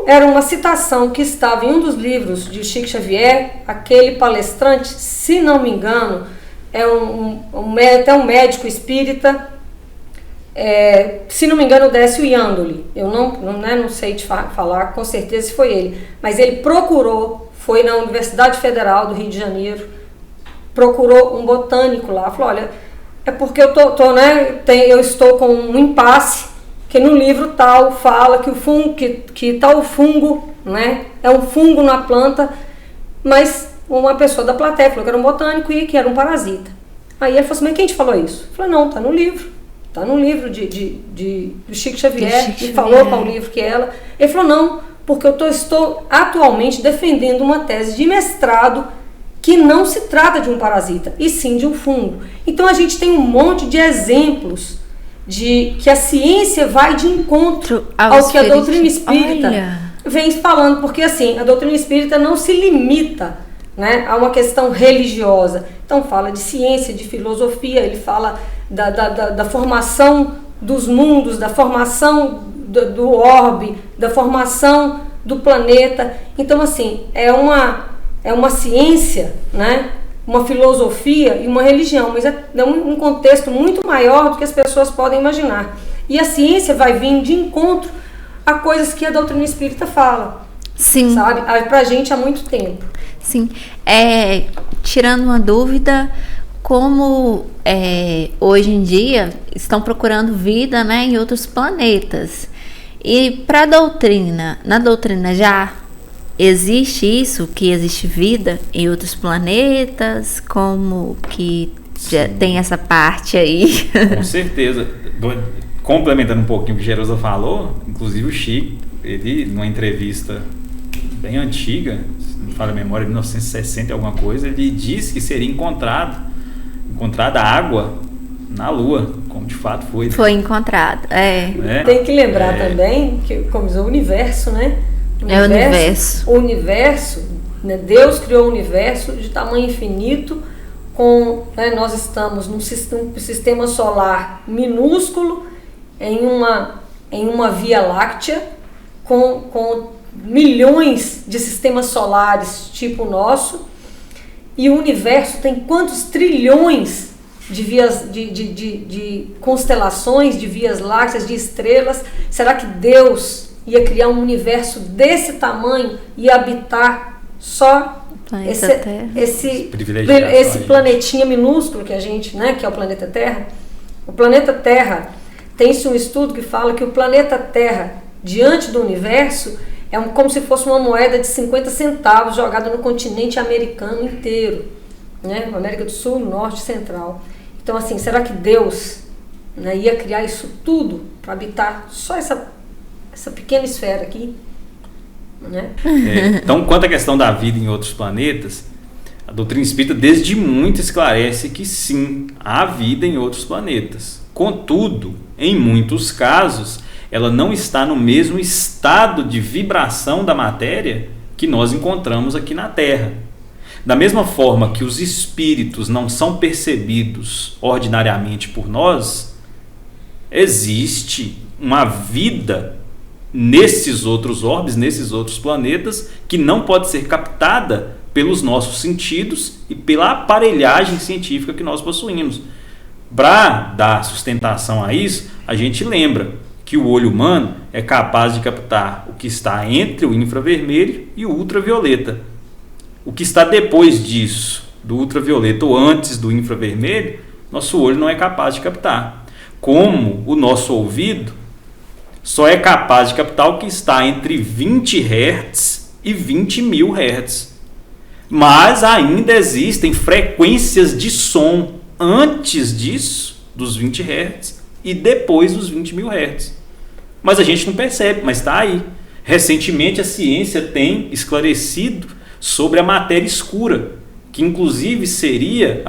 era uma citação que estava em um dos livros de Chico Xavier, aquele palestrante, se não me engano, é até um médico espírita, se não me engano, Décio Iandoli. Eu não sei te falar com certeza se foi ele, mas ele foi na Universidade Federal do Rio de Janeiro, procurou um botânico lá, falou: olha, é porque eu estou com um impasse, que no livro tal fala que o fungo, que tal fungo, né, é um fungo na planta, mas uma pessoa da plateia falou que era um botânico e que era um parasita. Aí ele falou assim, mas quem te falou isso? Eu falei, não, está no livro. Está no livro do Chico Xavier, que falou qual livro que é ela. Ele falou, não, porque eu estou atualmente defendendo uma tese de mestrado que não se trata de um parasita, e sim de um fungo. Então a gente tem um monte de exemplos de que a ciência vai de encontro ao que a doutrina espírita vem falando, porque assim, a doutrina espírita não se limita, né, a uma questão religiosa. Então fala de ciência, de filosofia, ele fala da formação dos mundos, da formação do orbe, da formação do planeta. Então assim, é uma ciência, né, uma filosofia e uma religião, mas é um contexto muito maior do que as pessoas podem imaginar. E a ciência vai vir de encontro a coisas que a doutrina espírita fala. Sim. Sabe? Pra gente há muito tempo. Sim. Tirando uma dúvida, como hoje em dia estão procurando vida, né, em outros planetas. E para na doutrina já existe isso, que existe vida em outros planetas, como que já tem essa parte aí? Com certeza. Complementando um pouquinho o que Jerusa falou, inclusive o Chico, ele numa entrevista bem antiga, se não me falha a memória, 1960 e alguma coisa, ele disse que seria encontrada água na Lua, como de fato foi. Foi encontrado, Tem que lembrar também que, como diz, o universo, né? O universo, né? Deus criou o universo de tamanho infinito, nós estamos num sistema solar minúsculo, em uma Via Láctea, com milhões de sistemas solares tipo o nosso, e o universo tem quantos trilhões de constelações, de vias lácteas, de estrelas. Será que Deus ia criar um universo desse tamanho e habitar só esse planetinha minúsculo que a gente, né, que é o planeta Terra? O planeta Terra, tem-se um estudo que fala que o planeta Terra, diante do universo, como se fosse uma moeda de 50 centavos jogada no continente americano inteiro, né? América do Sul, Norte, Central. Então, assim, será que Deus, né, ia criar isso tudo para habitar só essa pequena esfera aqui? Né? Então, quanto à questão da vida em outros planetas, a doutrina espírita desde muito esclarece que sim, há vida em outros planetas. Contudo, em muitos casos, ela não está no mesmo estado de vibração da matéria que nós encontramos aqui na Terra. Da mesma forma que os espíritos não são percebidos ordinariamente por nós, existe uma vida nesses outros orbes, nesses outros planetas, que não pode ser captada pelos nossos sentidos e pela aparelhagem científica que nós possuímos. Para dar sustentação a isso, a gente lembra que o olho humano é capaz de captar o que está entre o infravermelho e o ultravioleta. O que está depois disso, do ultravioleta ou antes do infravermelho, nosso olho não é capaz de captar. Como o nosso ouvido só é capaz de captar o que está entre 20 Hz e 20 mil Hz. Mas ainda existem frequências de som antes disso, dos 20 Hz, e depois dos 20 mil Hz. Mas a gente não percebe, mas está aí. Recentemente a ciência tem esclarecido sobre a matéria escura, que inclusive seria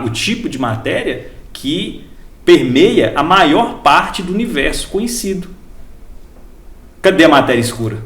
o tipo de matéria que permeia a maior parte do universo conhecido. Cadê a matéria escura?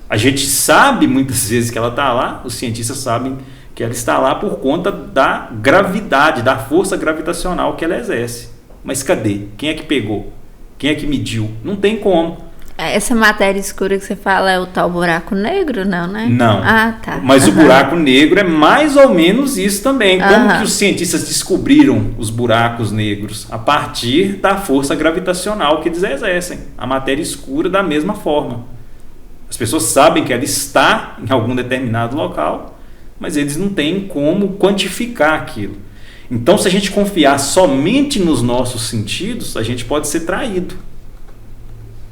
A gente sabe muitas vezes que ela está lá, os cientistas sabem que ela está lá por conta da gravidade, da força gravitacional que ela exerce. Mas cadê? Quem é que pegou? Quem é que mediu? Não tem como. Essa matéria escura que você fala é o tal buraco negro, não, né? Não. Ah, tá. Mas o buraco negro é mais ou menos isso também. Como que os cientistas descobriram os buracos negros? A partir da força gravitacional que eles exercem. A matéria escura da mesma forma. As pessoas sabem que ela está em algum determinado local, mas eles não têm como quantificar aquilo. Então, se a gente confiar somente nos nossos sentidos, a gente pode ser traído.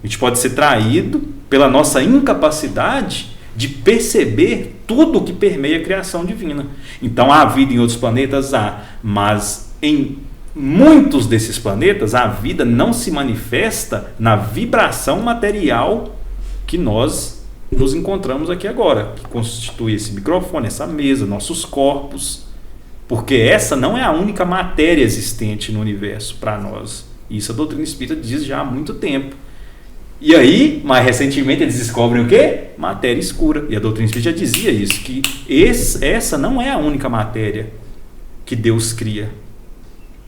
A gente pode ser traído pela nossa incapacidade de perceber tudo que permeia a criação divina. Então há vida em outros planetas? Há, mas em muitos desses planetas a vida não se manifesta na vibração material que nós nos encontramos aqui agora, que constitui esse microfone, essa mesa, nossos corpos, porque essa não é a única matéria existente no universo para nós. Isso a doutrina espírita diz já há muito tempo. E aí, mais recentemente, eles descobrem o quê? Matéria escura. E a doutrina espírita já dizia isso, que essa não é a única matéria que Deus cria.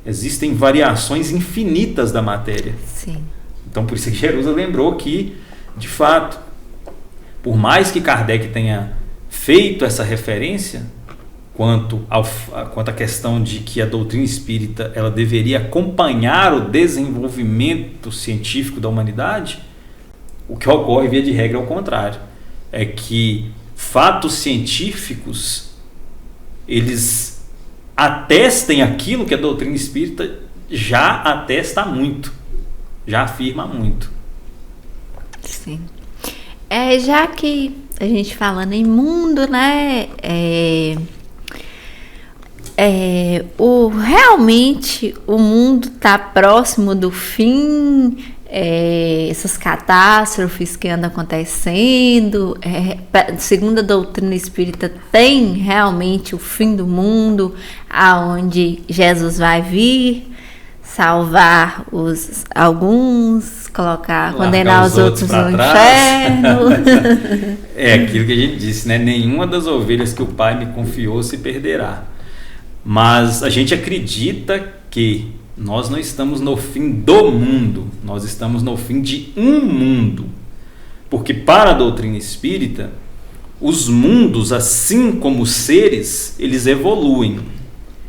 Existem variações infinitas da matéria. Sim. Então, por isso que Jerusalém lembrou que, de fato, por mais que Kardec tenha feito essa referência quanto à questão de que a doutrina espírita ela deveria acompanhar o desenvolvimento científico da humanidade, o que ocorre, via de regra, é o contrário. É que fatos científicos, eles atestem aquilo que a doutrina espírita já atesta muito, já afirma muito. Sim. Já que a gente falando em mundo, né? Realmente o mundo está próximo do fim. Essas catástrofes que andam acontecendo, segundo a doutrina espírita, tem realmente o fim do mundo, aonde Jesus vai vir salvar alguns, condenar os outros no inferno. É aquilo que a gente disse, né? Nenhuma das ovelhas que o Pai me confiou se perderá. Mas a gente acredita que nós não estamos no fim do mundo, nós estamos no fim de um mundo. Porque para a doutrina espírita, os mundos, assim como os seres, eles evoluem.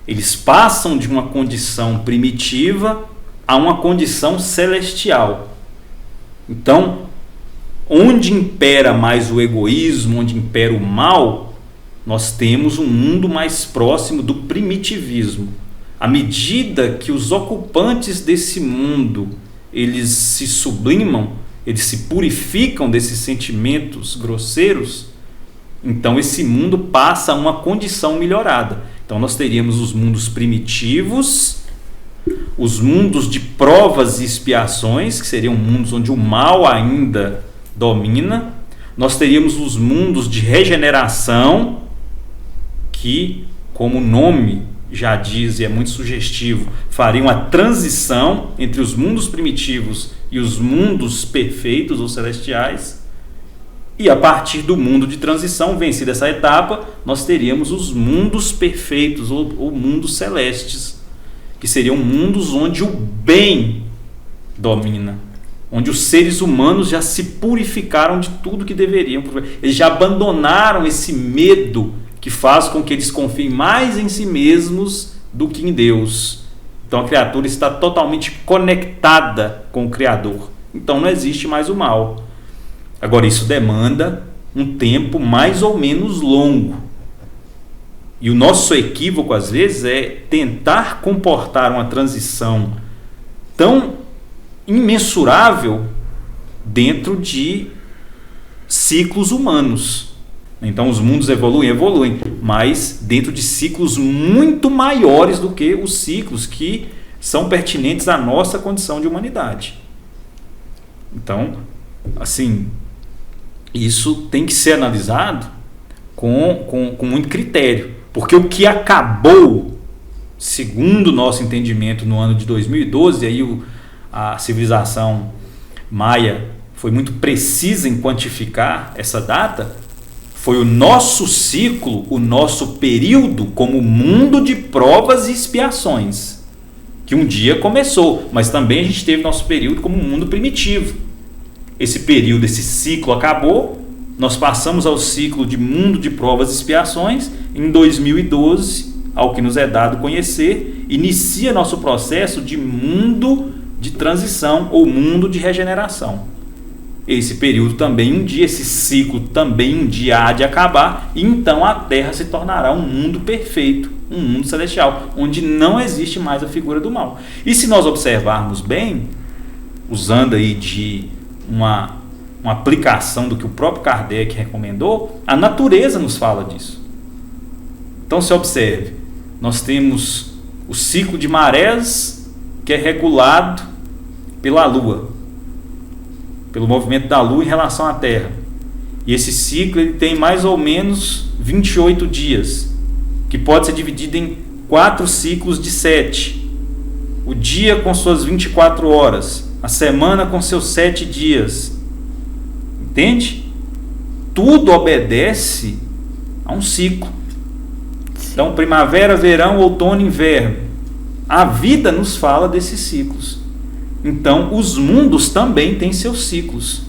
Eles passam de uma condição primitiva a uma condição celestial. Então, onde impera mais o egoísmo, onde impera o mal, nós temos um mundo mais próximo do primitivismo. À medida que os ocupantes desse mundo eles se sublimam, eles se purificam desses sentimentos grosseiros, então esse mundo passa a uma condição melhorada. Então nós teríamos os mundos primitivos, os mundos de provas e expiações, que seriam mundos onde o mal ainda domina. Nós teríamos os mundos de regeneração, que, como o nome já diz e é muito sugestivo, fariam a transição entre os mundos primitivos e os mundos perfeitos ou celestiais. E a partir do mundo de transição, vencida essa etapa, nós teríamos os mundos perfeitos ou mundos celestes, que seriam mundos onde o bem domina, onde os seres humanos já se purificaram de tudo que deveriam, eles já abandonaram esse medo que faz com que eles confiem mais em si mesmos do que em Deus. Então a criatura está totalmente conectada com o Criador. Então não existe mais o mal. Agora isso demanda um tempo mais ou menos longo. E o nosso equívoco às vezes é tentar comportar uma transição tão imensurável dentro de ciclos humanos. Então os mundos evoluem, mas dentro de ciclos muito maiores do que os ciclos que são pertinentes à nossa condição de humanidade. Então, assim, isso tem que ser analisado com muito critério, porque o que acabou, segundo o nosso entendimento, no ano de 2012, aí a civilização maia foi muito precisa em quantificar essa data, foi o nosso ciclo, o nosso período como mundo de provas e expiações, que um dia começou, mas também a gente teve nosso período como mundo primitivo. Esse período, esse ciclo acabou, nós passamos ao ciclo de mundo de provas e expiações. Em 2012, ao que nos é dado conhecer, inicia nosso processo de mundo de transição ou mundo de regeneração. Esse período também um dia, esse ciclo também um dia há de acabar, e então a Terra se tornará um mundo perfeito, um mundo celestial, onde não existe mais a figura do mal. E se nós observarmos bem, usando aí de uma uma aplicação do que o próprio Kardec recomendou, a natureza nos fala disso. Então se observe, nós temos o ciclo de marés que é regulado pela Lua, pelo movimento da Lua em relação à Terra. E esse ciclo ele tem mais ou menos 28 dias, que pode ser dividido em 4 ciclos de 7. O dia com suas 24 horas, a semana com seus 7 dias. Entende? Tudo obedece a um ciclo. Então, primavera, verão, outono, inverno. A vida nos fala desses ciclos. Então, os mundos também têm seus ciclos.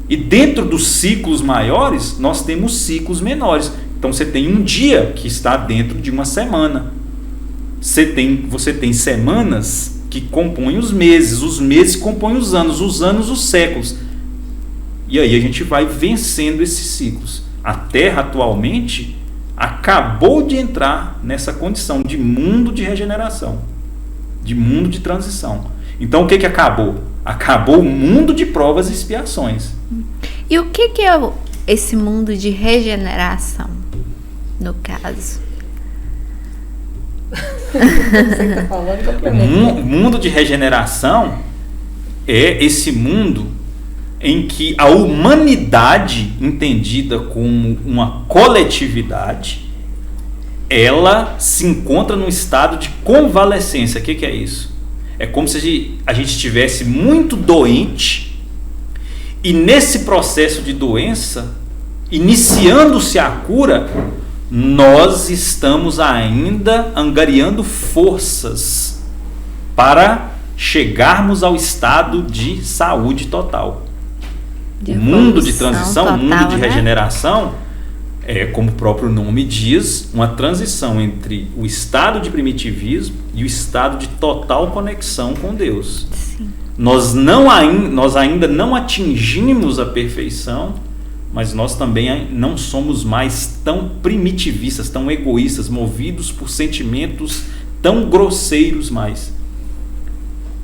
E dentro dos ciclos maiores, nós temos ciclos menores. Então, você tem um dia que está dentro de uma semana. Você tem semanas que compõem os meses compõem os anos os séculos. E aí a gente vai vencendo esses ciclos. A Terra atualmente acabou de entrar nessa condição de mundo de regeneração, de mundo de transição. Então o que acabou? Acabou o mundo de provas e expiações. E o que é esse mundo de regeneração, no caso? O mundo de regeneração é esse mundo em que a humanidade, entendida como uma coletividade, ela se encontra num estado de convalescência. O que é isso? É como se a gente estivesse muito doente e nesse processo de doença, iniciando-se a cura, nós estamos ainda angariando forças para chegarmos ao estado de saúde total. O mundo de transição, total, mundo de regeneração, é, como o próprio nome diz, uma transição entre o estado de primitivismo e o estado de total conexão com Deus. Sim. Nós ainda não atingimos a perfeição, mas nós também não somos mais tão primitivistas, tão egoístas, movidos por sentimentos tão grosseiros mais.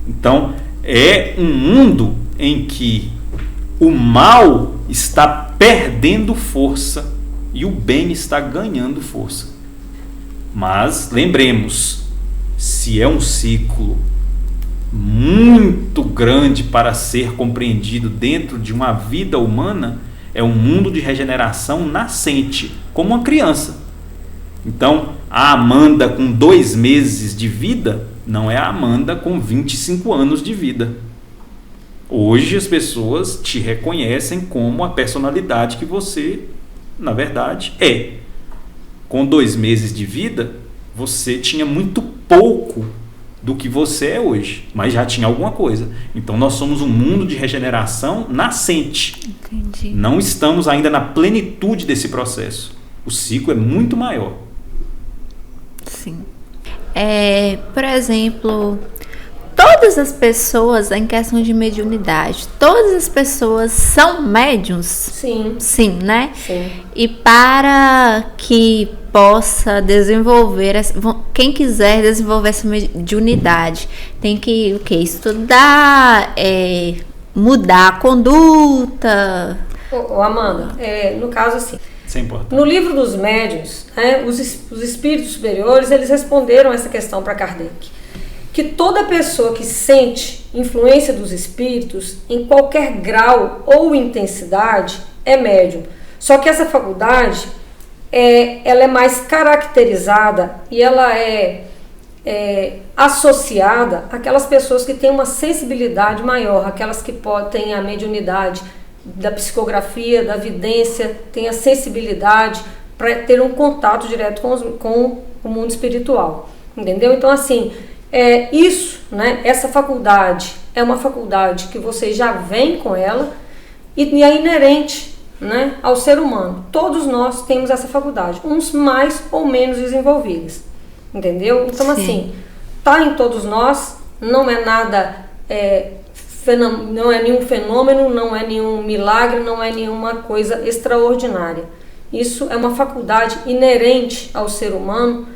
Então, é um mundo em que o mal está perdendo força e o bem está ganhando força. Mas, lembremos, se é um ciclo muito grande para ser compreendido dentro de uma vida humana, é um mundo de regeneração nascente, como uma criança. Então, a Amanda com 2 meses de vida não é a Amanda com 25 anos de vida. Hoje as pessoas te reconhecem como a personalidade que você, na verdade, é. Com 2 meses de vida, você tinha muito pouco do que você é hoje, mas já tinha alguma coisa. Então nós somos um mundo de regeneração nascente. Entendi. Não estamos ainda na plenitude desse processo. O ciclo é muito maior. Sim. Por exemplo, todas as pessoas, em questão de mediunidade, todas as pessoas são médiuns? Sim. Sim, né? Sim. E para que possa desenvolver, quem quiser desenvolver essa mediunidade, tem que o quê? Estudar, mudar a conduta. Amanda, no caso assim, Isso é importante. no livro dos médiuns, os espíritos superiores, eles responderam essa questão para Kardec, que toda pessoa que sente influência dos espíritos em qualquer grau ou intensidade é médium. Só que essa faculdade ela é mais caracterizada e ela é associada àquelas pessoas que têm uma sensibilidade maior, aquelas que têm a mediunidade da psicografia, da vidência, têm a sensibilidade para ter um contato direto com o mundo espiritual. Entendeu? Então, assim, isso, né, essa faculdade é uma faculdade que você já vem com ela e é inerente, né, ao ser humano. Todos nós temos essa faculdade, uns mais ou menos desenvolvidas, entendeu? Então, Sim. assim, tá em todos nós, não é nada, não é nenhum fenômeno, não é nenhum milagre, não é nenhuma coisa extraordinária. Isso é uma faculdade inerente ao ser humano,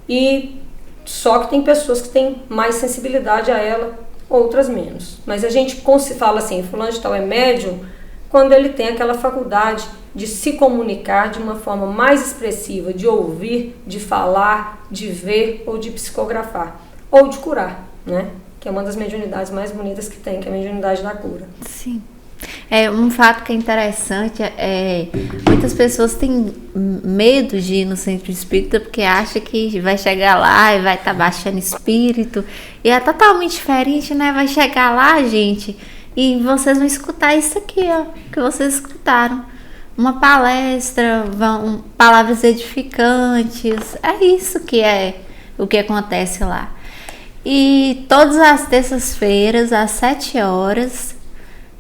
e só que tem pessoas que têm mais sensibilidade a ela, outras menos. Mas a gente fala assim, fulano de tal é médium, quando ele tem aquela faculdade de se comunicar de uma forma mais expressiva, de ouvir, de falar, de ver ou de psicografar, ou de curar, né? Que é uma das mediunidades mais bonitas que tem, que é a mediunidade da cura. Sim. Um fato que é interessante muitas pessoas têm medo de ir no centro espírita porque acham que vai chegar lá e vai estar baixando espírito, e é totalmente diferente, né? Vai chegar lá, gente, e vocês vão escutar isso aqui, ó, que vocês escutaram, uma palestra, palavras edificantes, é isso que é o que acontece lá. E todas as terças-feiras às 7 horas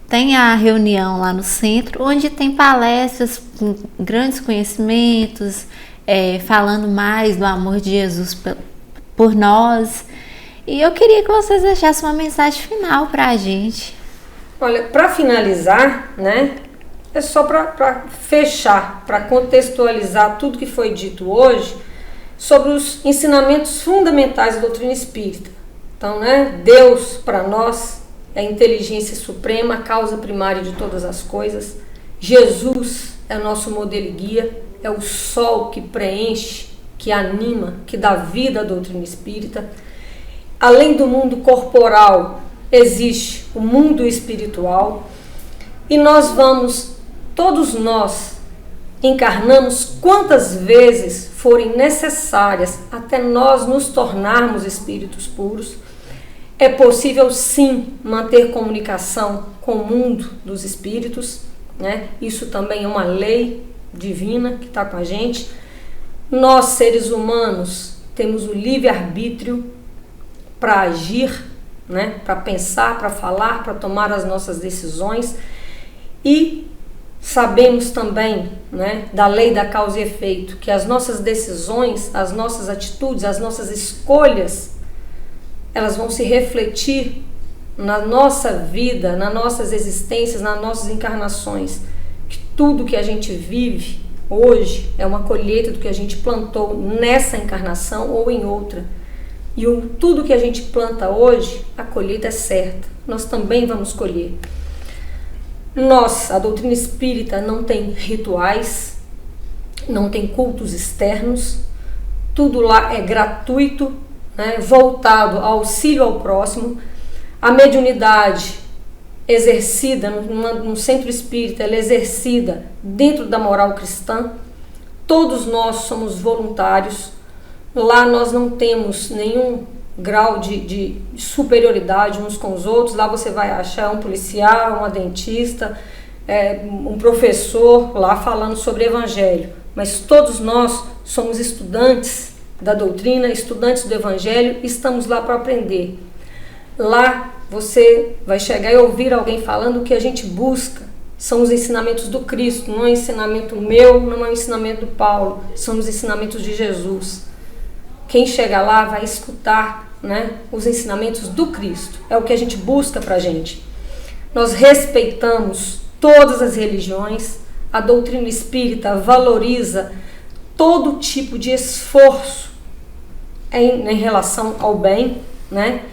tem a reunião lá no centro, onde tem palestras com grandes conhecimentos, falando mais do amor de Jesus por nós. E eu queria que vocês deixassem uma mensagem final para a gente. Olha, para finalizar, né, é só para fechar, para contextualizar tudo que foi dito hoje sobre os ensinamentos fundamentais da doutrina espírita. Então, né, Deus para nós é a inteligência suprema, a causa primária de todas as coisas. Jesus é nosso modelo e guia, é o sol que preenche, que anima, que dá vida à doutrina espírita. Além do mundo corporal, existe o mundo espiritual. E todos nós, encarnamos quantas vezes forem necessárias até nós nos tornarmos espíritos puros. É possível sim manter comunicação com o mundo dos espíritos, né? Isso também é uma lei divina que está com a gente. Nós, seres humanos, temos o livre-arbítrio para agir, né? Para pensar, para falar, para tomar as nossas decisões. E sabemos também, né, da lei da causa e efeito, que as nossas decisões, as nossas atitudes, as nossas escolhas, elas vão se refletir na nossa vida, nas nossas existências, nas nossas encarnações. Que tudo que a gente vive hoje é uma colheita do que a gente plantou nessa encarnação ou em outra. E tudo que a gente planta hoje, a colheita é certa. Nós também vamos colher. A doutrina espírita, não tem rituais, não tem cultos externos, tudo lá é gratuito, né, voltado ao auxílio ao próximo. A mediunidade exercida no centro espírita, ela é exercida dentro da moral cristã. Todos nós somos voluntários. Lá nós não temos nenhum grau de superioridade uns com os outros. Lá você vai achar um policial, uma dentista, um professor lá falando sobre evangelho. Mas todos nós somos estudantes da doutrina, estudantes do evangelho, estamos lá para aprender. Lá você vai chegar e ouvir alguém falando o que a gente busca. São os ensinamentos do Cristo, não é ensinamento meu, não é ensinamento do Paulo, são os ensinamentos de Jesus. Quem chega lá vai escutar, né, os ensinamentos do Cristo. É o que a gente busca para a gente. Nós respeitamos todas as religiões. A doutrina espírita valoriza todo tipo de esforço em relação ao bem, né?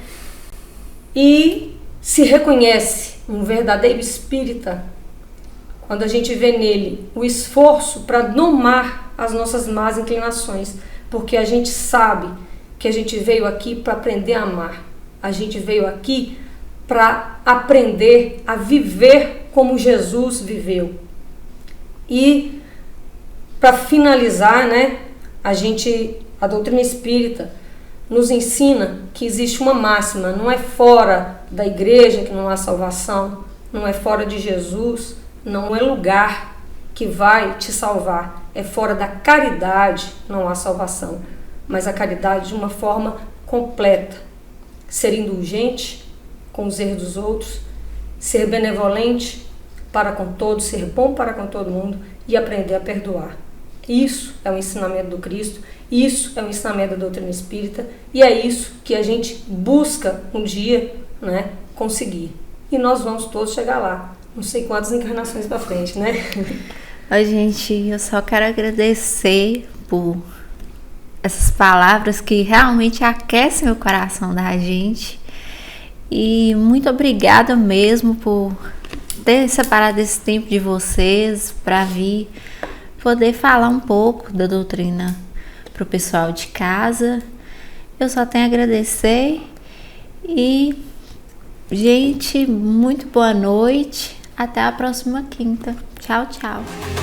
E se reconhece um verdadeiro espírita quando a gente vê nele o esforço para domar as nossas más inclinações, porque a gente sabe que a gente veio aqui para aprender a amar. A gente veio aqui para aprender a viver como Jesus viveu. E para finalizar, né, a doutrina espírita nos ensina que existe uma máxima: não é fora da igreja que não há salvação, não é fora de Jesus, não é lugar que vai te salvar, é fora da caridade não há salvação, mas a caridade de uma forma completa. Ser indulgente com os erros dos outros, ser benevolente para com todos, ser bom para com todo mundo e aprender a perdoar. Isso é o ensinamento do Cristo, isso é o ensinamento da doutrina espírita, e é isso que a gente busca um dia, né, conseguir. E nós vamos todos chegar lá, não sei quantas encarnações para frente, né? Oi, gente, eu só quero agradecer por essas palavras que realmente aquecem o coração da gente. E muito obrigada mesmo por ter separado esse tempo de vocês para vir poder falar um pouco da doutrina para o pessoal de casa. Eu só tenho a agradecer e, gente, muito boa noite. Até a próxima quinta. Tchau, tchau.